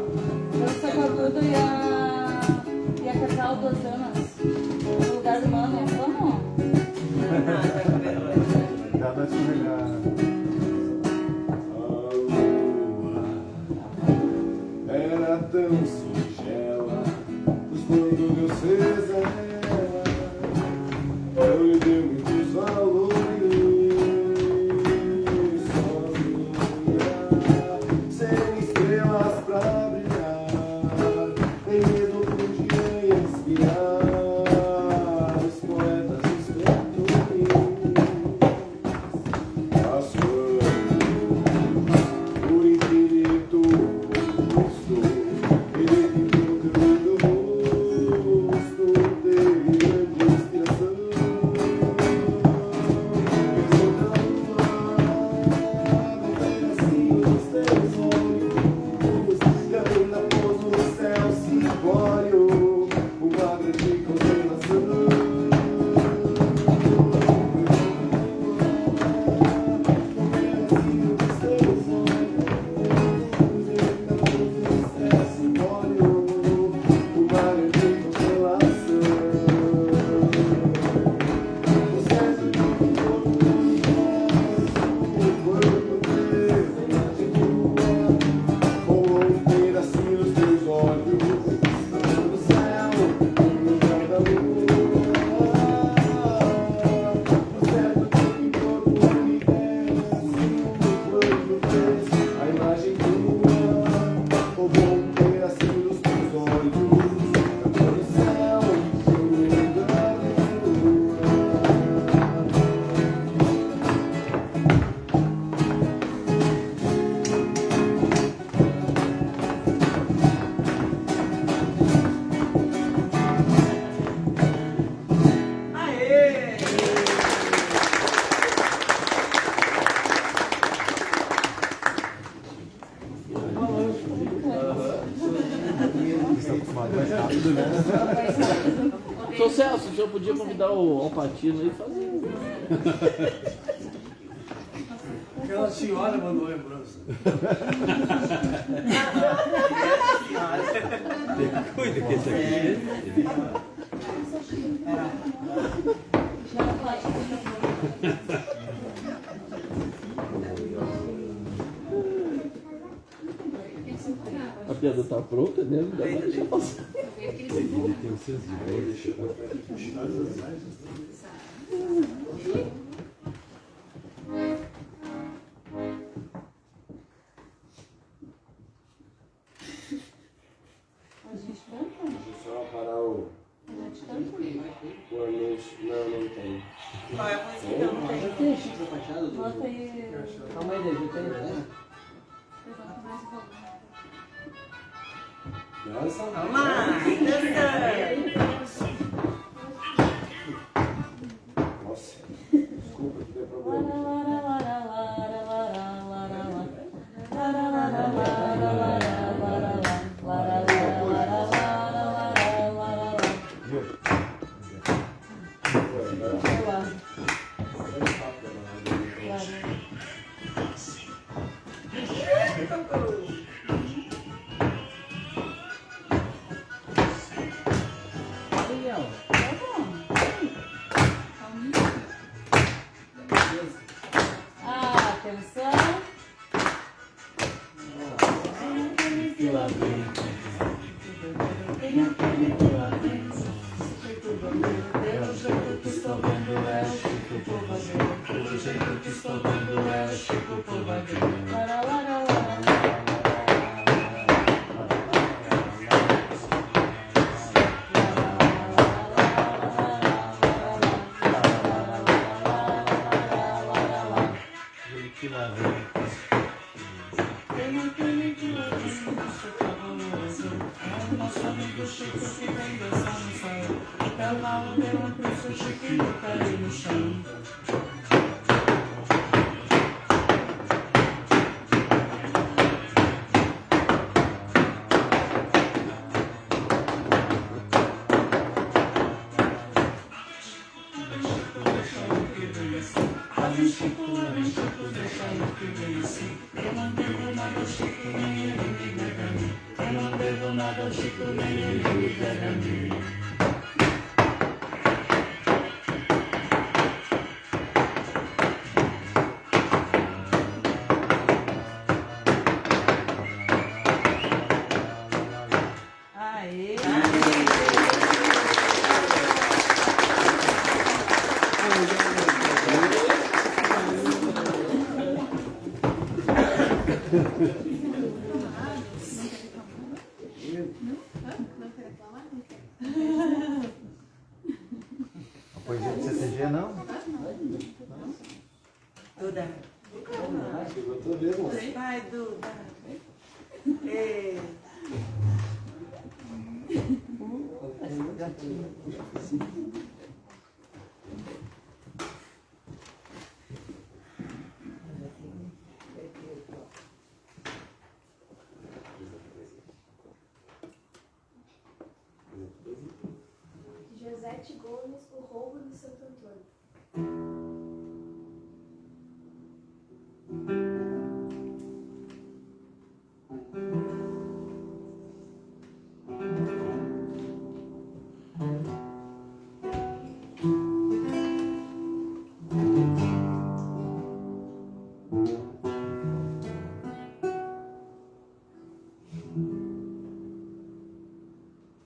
dança com a Duda e a Cacau, 2 anos. No lugar do mano, vamos? Dá pra escorregar. Era tão singela, os quando Deus fez ela, não lhe deu muitos valores, sozinha, sem estrelas pra brilhar, nem medo podia inspirar os poetas e os cantores, as flores, por infinito. Seu Celso, o senhor podia convidar o Alpatino aí e fazer. Aquela senhora mandou lembrança. Cuida que esse aqui. A agenda tá pronta, né? Não dá pra deixar passar. Tem os seus A gente canta? Deixa eu só parar o anúncio. Não tem. Qual é a música que eu não tenho? Bota aí. Calma aí, David, tem, né? Levanta mais o volume. Dança. Vamos lá, dançando. Nossa, desculpa que deu problema. Atenção. Pelo jeito que estou vendo é o Chico Povadeiro. Pelo jeito que estou vendo é o Chico Povadeiro. Nosso amigo Chico que vem dançar no salão. É o mal deu um preço, Chiquinho caiu no chão. Chico, deixa eu que vem assim. Eu não devo nada ao Chico, nem ele me deve a mim. Eu não devo nada ao Chico, nem ele me deve a mim. Poesia do CCG não? Duda. Chegou toda vez, moça. Vai, Duda. Ei. Josete Gomes, O Roubo de Santo Antônio.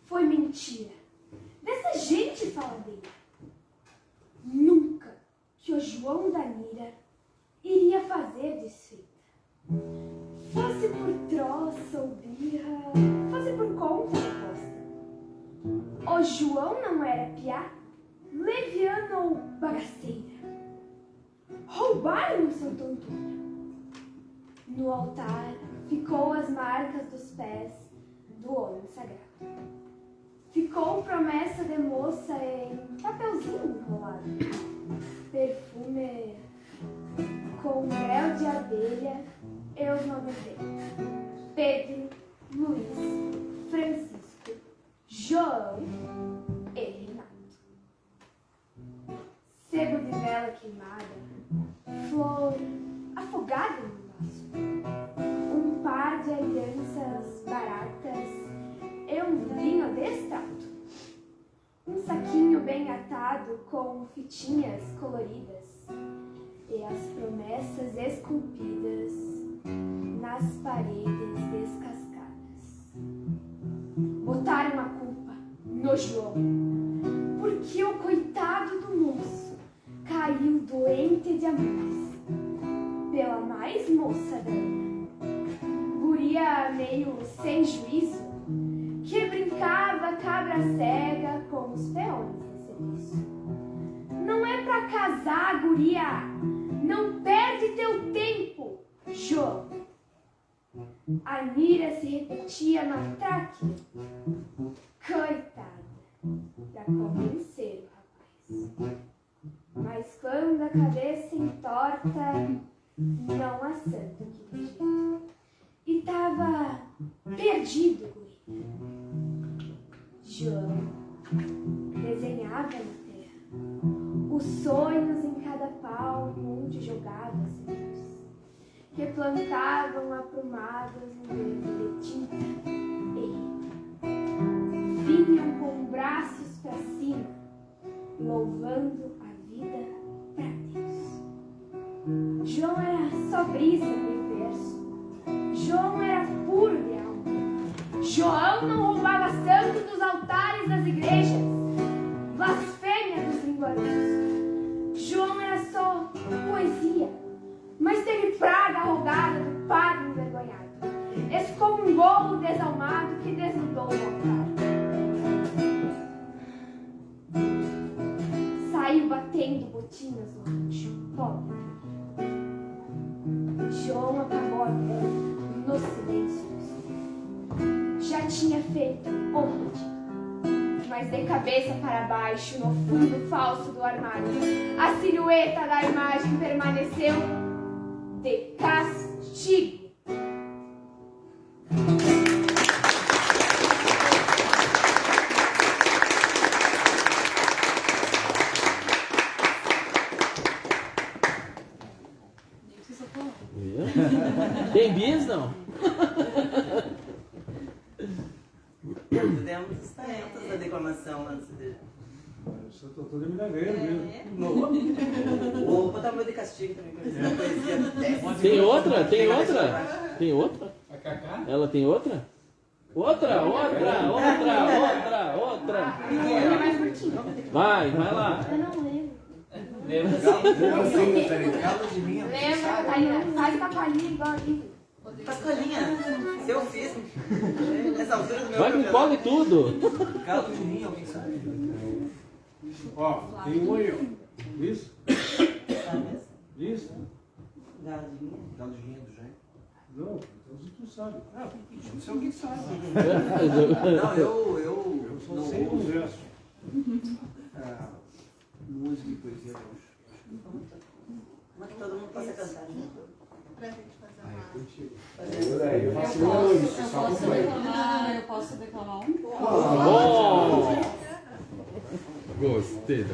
Foi mentira. Dessa gente faladeira. Nunca que o João da Mira iria fazer desfeita. Fosse por troça ou birra, fosse por conta oposta. O João não era piá, leviano ou bagaceira. Roubaram o Santo Antônio. No altar ficou as marcas dos pés do homem sagrado. Ficou promessa de moça em papelzinho enrolado. Perfume com mel de abelha e os nomes dele: Pedro, Luiz, Francisco, João e Renato. Sebo de vela queimada, flor afogada no vaso, um par de alianças baratas e um vinho destrato. Um saquinho bem atado com fitinhas coloridas e as promessas esculpidas nas paredes descascadas. Botaram a culpa no João, porque o coitado do moço caiu doente de amores pela mais moça dama, guria meio sem juízo, que brincava cabra cega com os peões de serviço. Não é pra casar, guria, não perde teu tempo, João. A Nira se repetia no ataque. Coitada, pra convencer o rapaz. Mas quando a cabeça entorta, não há santo que lhe diga. E tava perdido, guria. João desenhava na terra os sonhos em cada palmo onde jogava as sementes, que plantavam aprumadas no verde de tinta e vinham com braços para cima, louvando a vida para Deus. João era só brisa no verso. João era puro de alma. João não roubava santo dos altares das igrejas, blasfêmia dos linguarudos. João era só poesia, mas teve praga rogada do padre envergonhado. Excomungou o desalmado que desnudou o altar. Saiu batendo botinas no rancho, pobre. João apagou a vela no silêncio do escuro. Já tinha feito onde, mas de cabeça para baixo, no fundo falso do armário, a silhueta da imagem permaneceu de castigo. Tem bis, não? Demos os talentos da declamação antes de... Só estou todo milagreiro mesmo. Vou botar o meu de castigo também, conhecendo a poesia. Tem outra? Tem outra? Tem outra? A Cacá? Ela tem outra? Outra! Vai lá. Eu não lembro. Lembra Galo de linha. Lembra, Catarina? Faz uma palhinha igual a livro. Faz colinha. Se eu fiz. Nessa altura do meu Vai com cola e tudo. Galo de linha, alguém sabe? Ó, tem um aí, ó. Isso? Isso? Galo de linha? Galo de linha do Jair. Não, então tu sabe. Ah, não sei alguém sabe. Não, eu só não sei os versos. Música e poesia gaúcha. Mas que todo mundo possa cantar, né? Pra gente fazer uma... Eu posso declamar um? Bom! Gostei.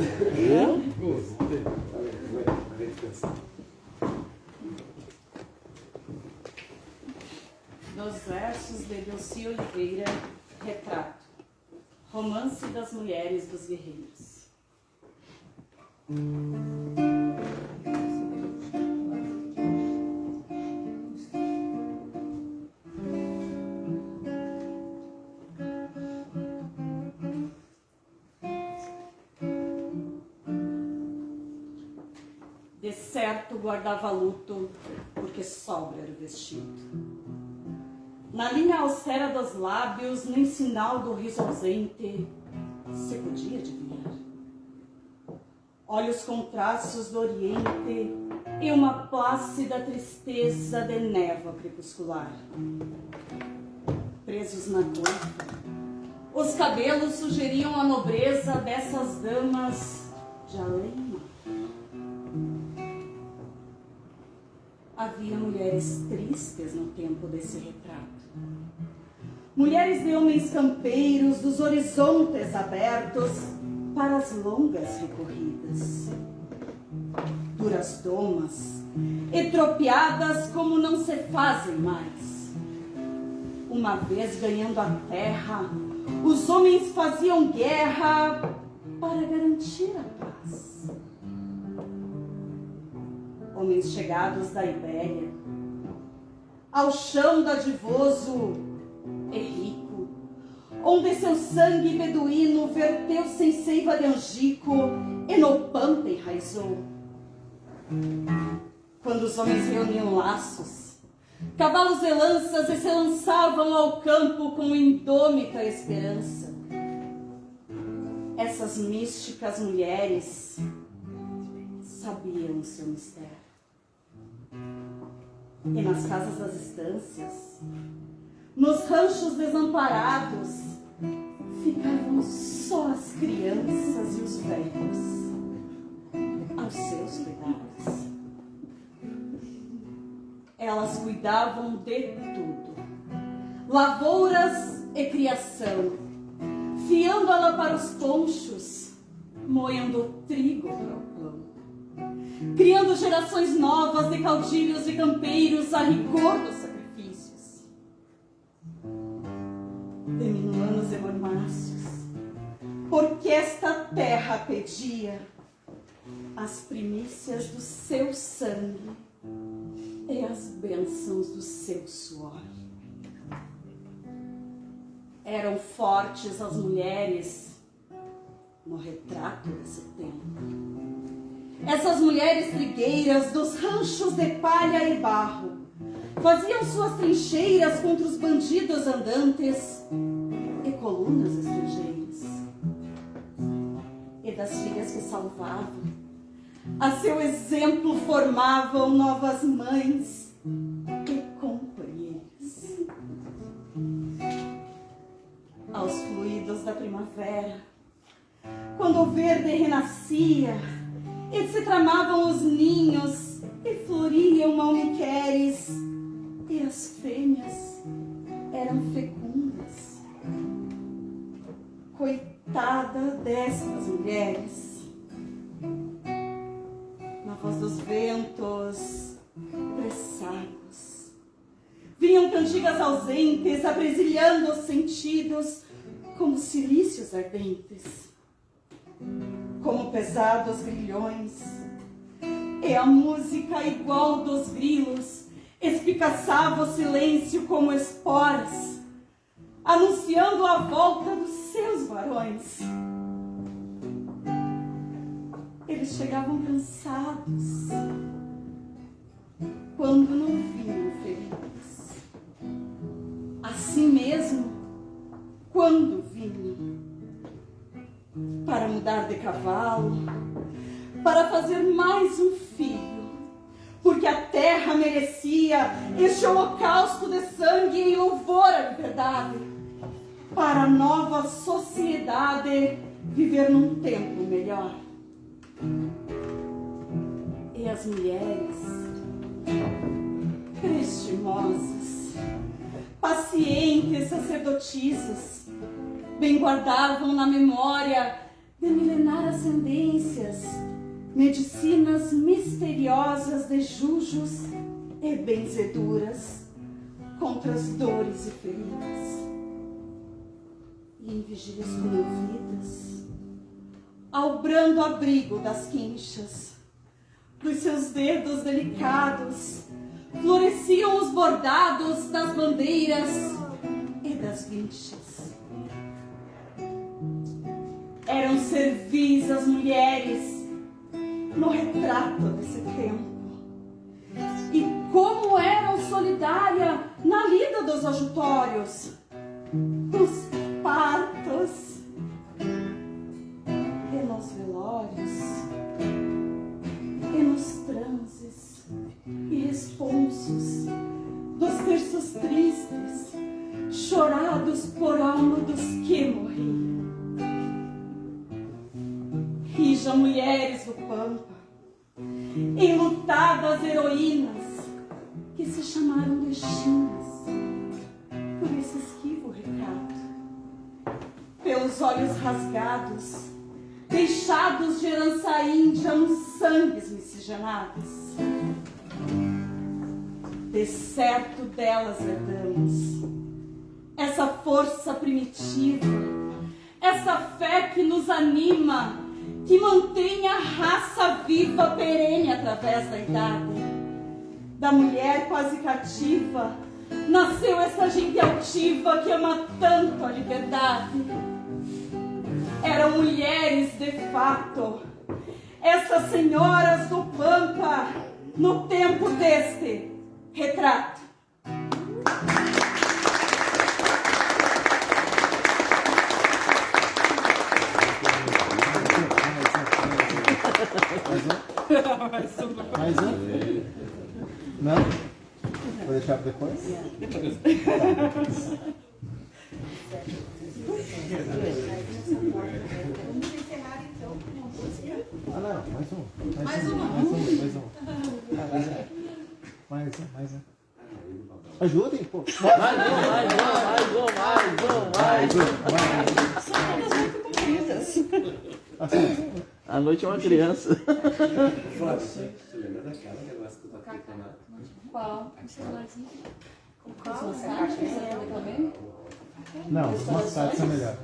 Gostei. Nos versos de Delci Oliveira, Retrato. Romance das Mulheres dos Guerreiros. De certo guardava luto, porque sobra era o vestido. Na linha austera dos lábios, nem sinal do riso ausente, se podia adivinhar. Olhos com traços do oriente e uma plácida tristeza de névoa crepuscular. Presos na coifa, os cabelos sugeriam a nobreza dessas damas de além-mar. Havia mulheres tristes no tempo desse retrato. Mulheres de homens campeiros, dos horizontes abertos para as longas recorridas. Duras domas, etropiadas como não se fazem mais. Uma vez ganhando a terra, os homens faziam guerra para garantir a paz. Homens chegados da Ibéria, ao chão dadivoso, e rico, onde seu sangue beduíno verteu sem seiva de angico e no pampa enraizou. Quando os homens reuniam laços, cavalos e lanças e se lançavam ao campo com indômita esperança, essas místicas mulheres sabiam o seu mistério. E nas casas das estâncias, nos ranchos desamparados, ficavam só as crianças e os velhos aos seus cuidados. Elas cuidavam de tudo, lavouras e criação, fiando-la para os ponchos, moendo o trigo para o pão, criando gerações novas de caudilhos e campeiros a rigor dos sacrifícios, de minuanos e mormaços, porque esta terra pedia as primícias do seu sangue e as bênçãos do seu suor. Eram fortes as mulheres no retrato desse tempo. Essas mulheres trigueiras dos ranchos de palha e barro faziam suas trincheiras contra os bandidos andantes e colunas estrangeiras. E das filhas que salvavam, a seu exemplo formavam novas mães e companheiras. Aos fluidos da primavera, quando o verde renascia e se tramavam os ninhos e floriam malmiqueres, e as fêmeas eram fecundas. Coitada destas mulheres, na voz dos ventos pressagos, vinham cantigas ausentes, apresilhando os sentidos como cilícios ardentes, como pesados grilhões, e a música igual dos grilos espicaçava o silêncio como esporas, anunciando a volta dos seus varões. Eles chegavam cansados quando não vinham felizes. Assim mesmo, quando vinham, para mudar de cavalo, para fazer mais um filho, porque a terra merecia este holocausto de sangue em louvor à liberdade, para a nova sociedade viver num tempo melhor. E as mulheres, prestimosas, pacientes sacerdotisas, bem guardavam na memória de milenar ascendências, medicinas misteriosas de jujos e benzeduras contra as dores e feridas. E em vigílias comovidas, ao brando abrigo das quinchas, dos seus dedos delicados, floresciam os bordados das bandeiras e das vinchas. Eram servis as mulheres no retrato desse tempo. E como eram solidárias na lida dos ajutórios, nos partos e nos velórios, e nos transes e responsos dos terços tristes, chorados por alma dos que morriam. Rija mulheres do pampa, enlutadas heroínas, que se chamaram de chinas, por esse esquivo recato, pelos olhos rasgados, deixados de herança índia nos sangues miscigenados. De certo delas herdamos essa força primitiva, essa fé que nos anima, que mantém a raça viva perene através da idade, da mulher quase cativa, nasceu essa gente altiva que ama tanto a liberdade. Eram mulheres de fato, essas senhoras do Pampa, no tempo deste retrato. Mais um? Não? Vou deixar para depois? Vamos encerrar então com uma música. Ah, não, mais um. Mais uma. Mais um. Ajudem, pô. Mais um. São todas muito compridas. A noite é uma criança. Flávio, você lembra daquela negócio que eu toquei com ela? Qual? Um celularzinho. Com qual? Você acha que você lembra também? Não, os massados são melhores.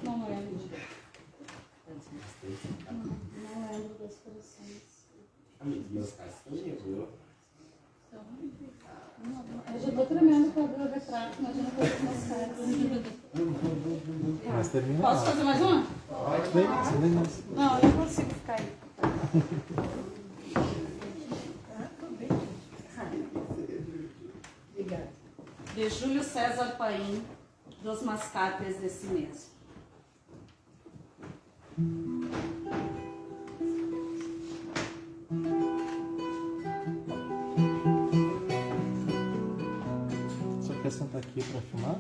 Não lembro. Não lembro das corações. Meus caras estão viu? Eu já tô tremendo com o retrato, imagina com as minhas caras. Mas termina. Posso fazer mais uma? Pode. Não, eu não consigo ficar aí. Obrigada. De Júlio César Paim, dos Mascates de Si Mesmo. Só quer sentar aqui para filmar?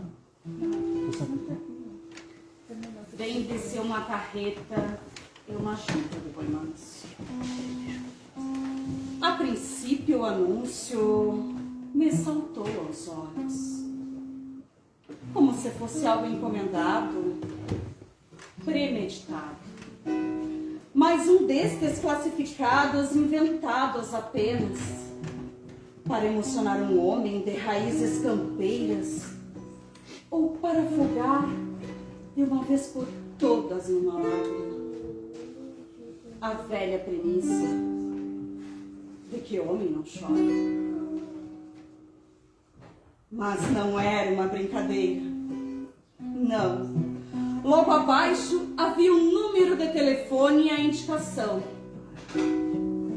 Vem descer uma carreta e uma junta de boi manso. A princípio o anúncio me saltou aos olhos, como se fosse algo encomendado, premeditado. Mas um destes classificados inventados apenas para emocionar um homem de raízes campeiras ou para afogar de uma vez por todas em uma lágrima a velha premissa de que homem não chora. Mas não era uma brincadeira. Não. Logo abaixo havia um número de telefone e a indicação: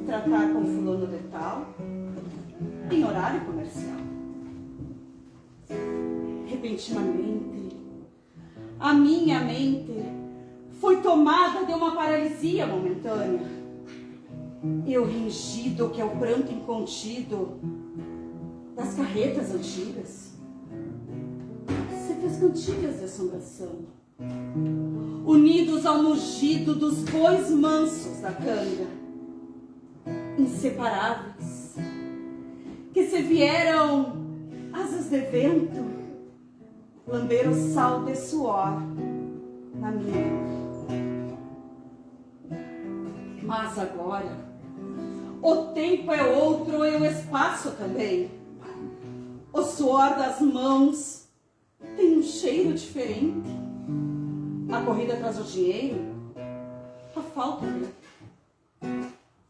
tratar com fulano de tal em horário comercial. Repentinamente, a minha mente foi tomada de uma paralisia momentânea. E o ringido, que é o pranto incontido das carretas antigas, se fez cantigas de assombração, unidos ao mugido dos bois mansos da canga, inseparáveis, que se vieram asas de vento, lamber o sal de suor na minha. Mas agora, o tempo é outro e o espaço também. O suor das mãos tem um cheiro diferente. A corrida atrás do dinheiro, a falta dele,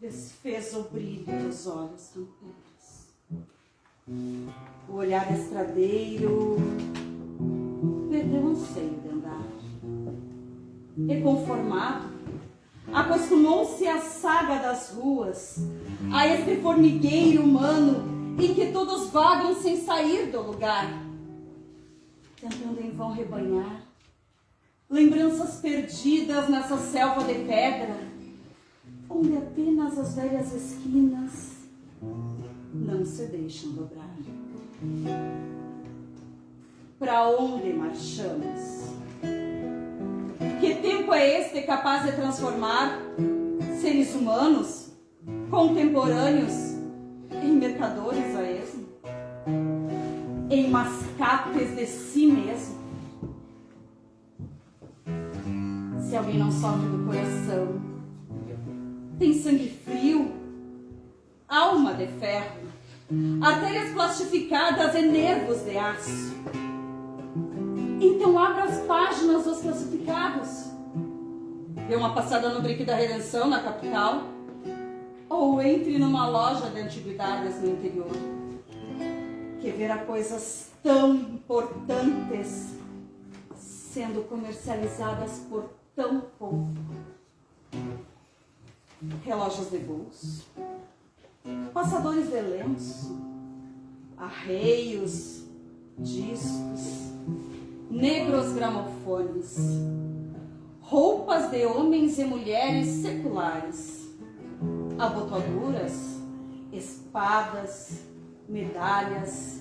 desfez o brilho dos olhos campeiros. O olhar estradeiro perdeu o anseio de andar. E conformado, acostumou-se à saga das ruas, a este formigueiro humano em que todos vagam sem sair do lugar, tentando em vão rebanhar lembranças perdidas nessa selva de pedra, onde apenas as velhas esquinas não se deixam dobrar. Para onde marchamos? Que tempo é este capaz de transformar seres humanos, contemporâneos, em mercadores a esmo? Em mascates de si mesmo? Se alguém não sofre do coração, tem sangue frio, alma de ferro, artérias plastificadas e nervos de aço, então abra as páginas dos classificados, dê uma passada no Brinque da Redenção na capital, ou entre numa loja de antiguidades no interior, que que verá coisas tão importantes sendo comercializadas por tão pouco. Relógios de bolso, passadores de lenço, arreios, discos, negros gramofones, roupas de homens e mulheres seculares, abotoaduras, espadas, medalhas,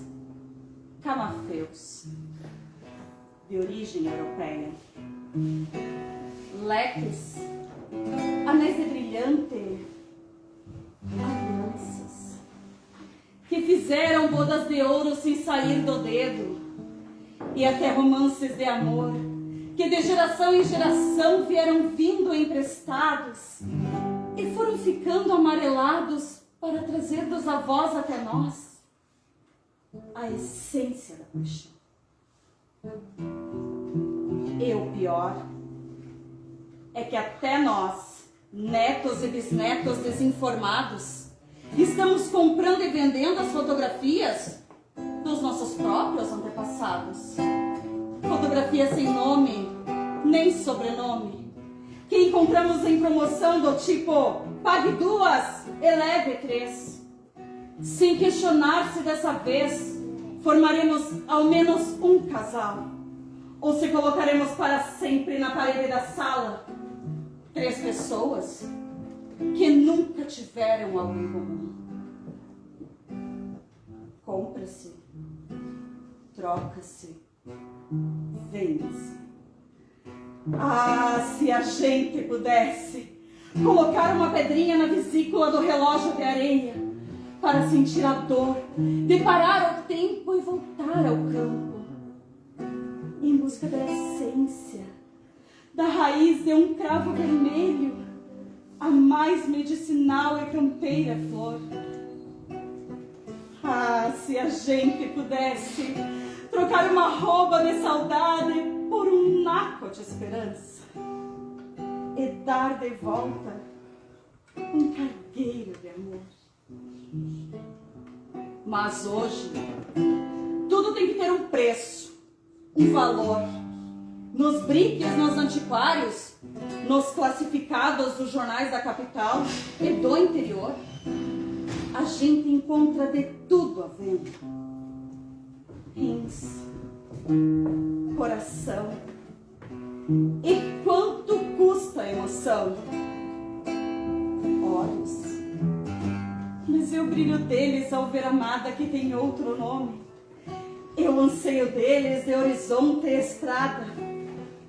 camafeus de origem europeia, leques, anéis de brilhante, alianças, que fizeram bodas de ouro sem sair do dedo, e até romances de amor, que de geração em geração vieram vindo emprestados e foram ficando amarelados para trazer dos avós até nós a essência da paixão. E o pior é que até nós, netos e bisnetos desinformados, estamos comprando e vendendo as fotografias dos nossos próprios antepassados. Fotografias sem nome, nem sobrenome, que encontramos em promoção do tipo pague 2, eleve 3. Sem questionar se dessa vez formaremos ao menos um casal, ou se colocaremos para sempre na parede da sala 3 pessoas que nunca tiveram algo em comum. Compra-se, troca-se, vende-se. Ah, se a gente pudesse colocar uma pedrinha na vesícula do relógio de areia para sentir a dor de parar o tempo e voltar ao campo, em busca da essência, da raiz de um cravo vermelho, a mais medicinal e campeira flor. Ah, se a gente pudesse trocar uma roupa de saudade por um naco de esperança e dar de volta um cargueiro de amor. Mas hoje, tudo tem que ter um preço, um valor. Nos briques, nos antiquários, nos classificados dos jornais da capital e do interior, a gente encontra de tudo à venda. Rins, coração. E quanto custa a emoção? Olhos. Mas e o brilho deles ao ver a amada que tem outro nome? E o anseio deles de horizonte e estrada?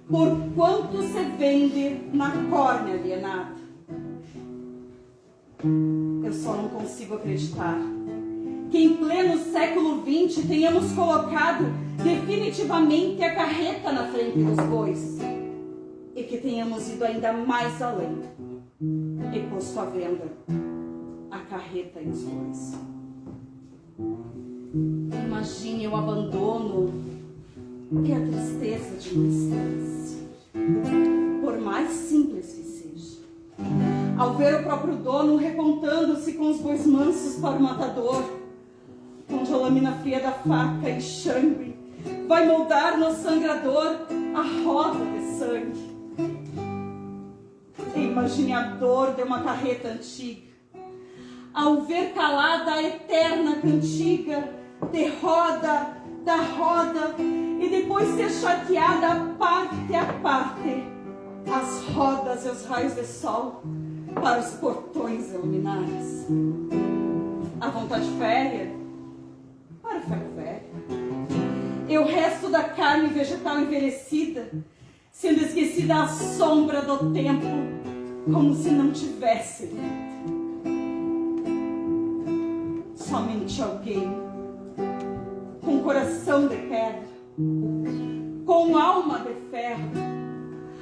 Por quanto se vende na córnea alienada? Eu só não consigo acreditar que em pleno século XX tenhamos colocado definitivamente a carreta na frente dos bois e que tenhamos ido ainda mais além e posto à venda a carreta e os bois. Imagine o abandono e a tristeza de uma instância, por mais simples que seja, ao ver o próprio dono recontando-se com os bois mansos para o matador, onde a lâmina fria da faca enxangue vai moldar no sangrador a roda de sangue. E imagine a dor de uma carreta antiga, ao ver calada a eterna cantiga de roda da roda e depois ser chateada parte a parte, as rodas e os raios de sol para os portões iluminados. A vontade férrea para o ferro velho, e o resto da carne vegetal envelhecida, sendo esquecida à sombra do tempo, como se não tivesse vida. Somente alguém com coração de pedra, com alma de ferro,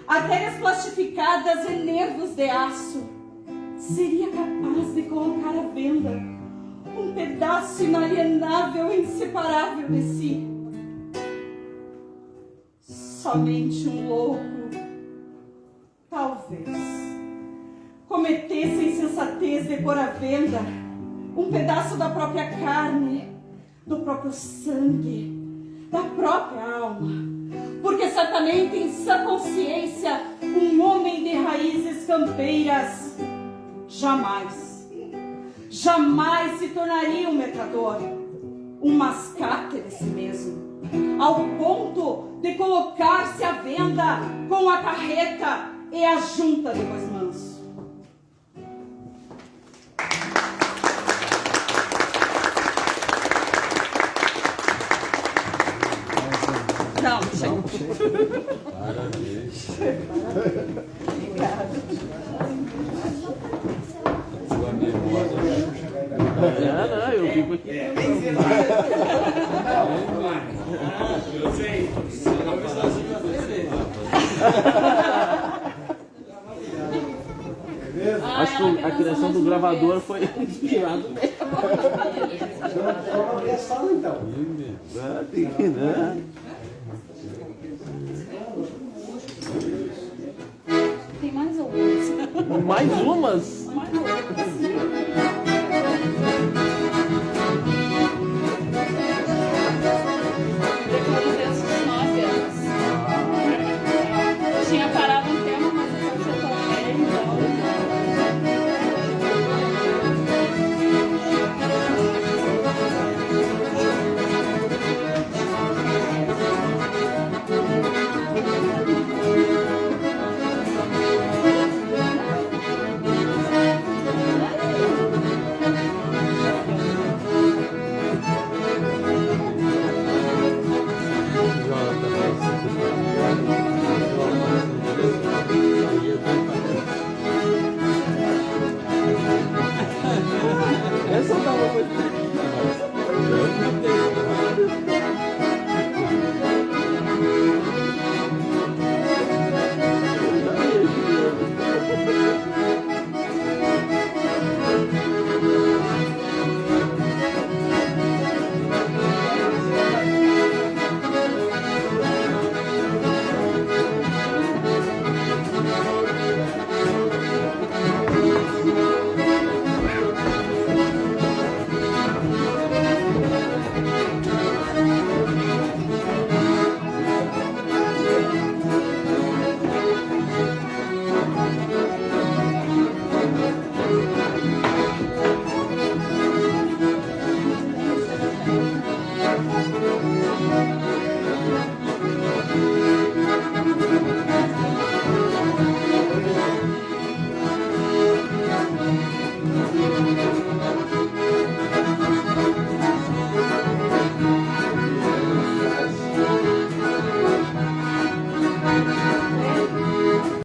artérias plastificadas e nervos de aço, seria capaz de colocar à venda um pedaço inalienável e inseparável de si. Somente um louco, talvez, cometesse a insensatez de pôr à venda um pedaço da própria carne do próprio sangue, da própria alma. Porque certamente em sã consciência, um homem de raízes campeiras jamais se tornaria um mercador, um mascate de si mesmo, ao ponto de colocar-se à venda com a carreta e a junta de bois manso. Não, chega. Parabéns. Sua memória. Não, eu fico aqui. Eu sei. Acho que a criação do gravador foi inspirado mesmo. Vamos abrir a sala então. Tem que, né? Tem mais algumas. Mais umas? Mais umas.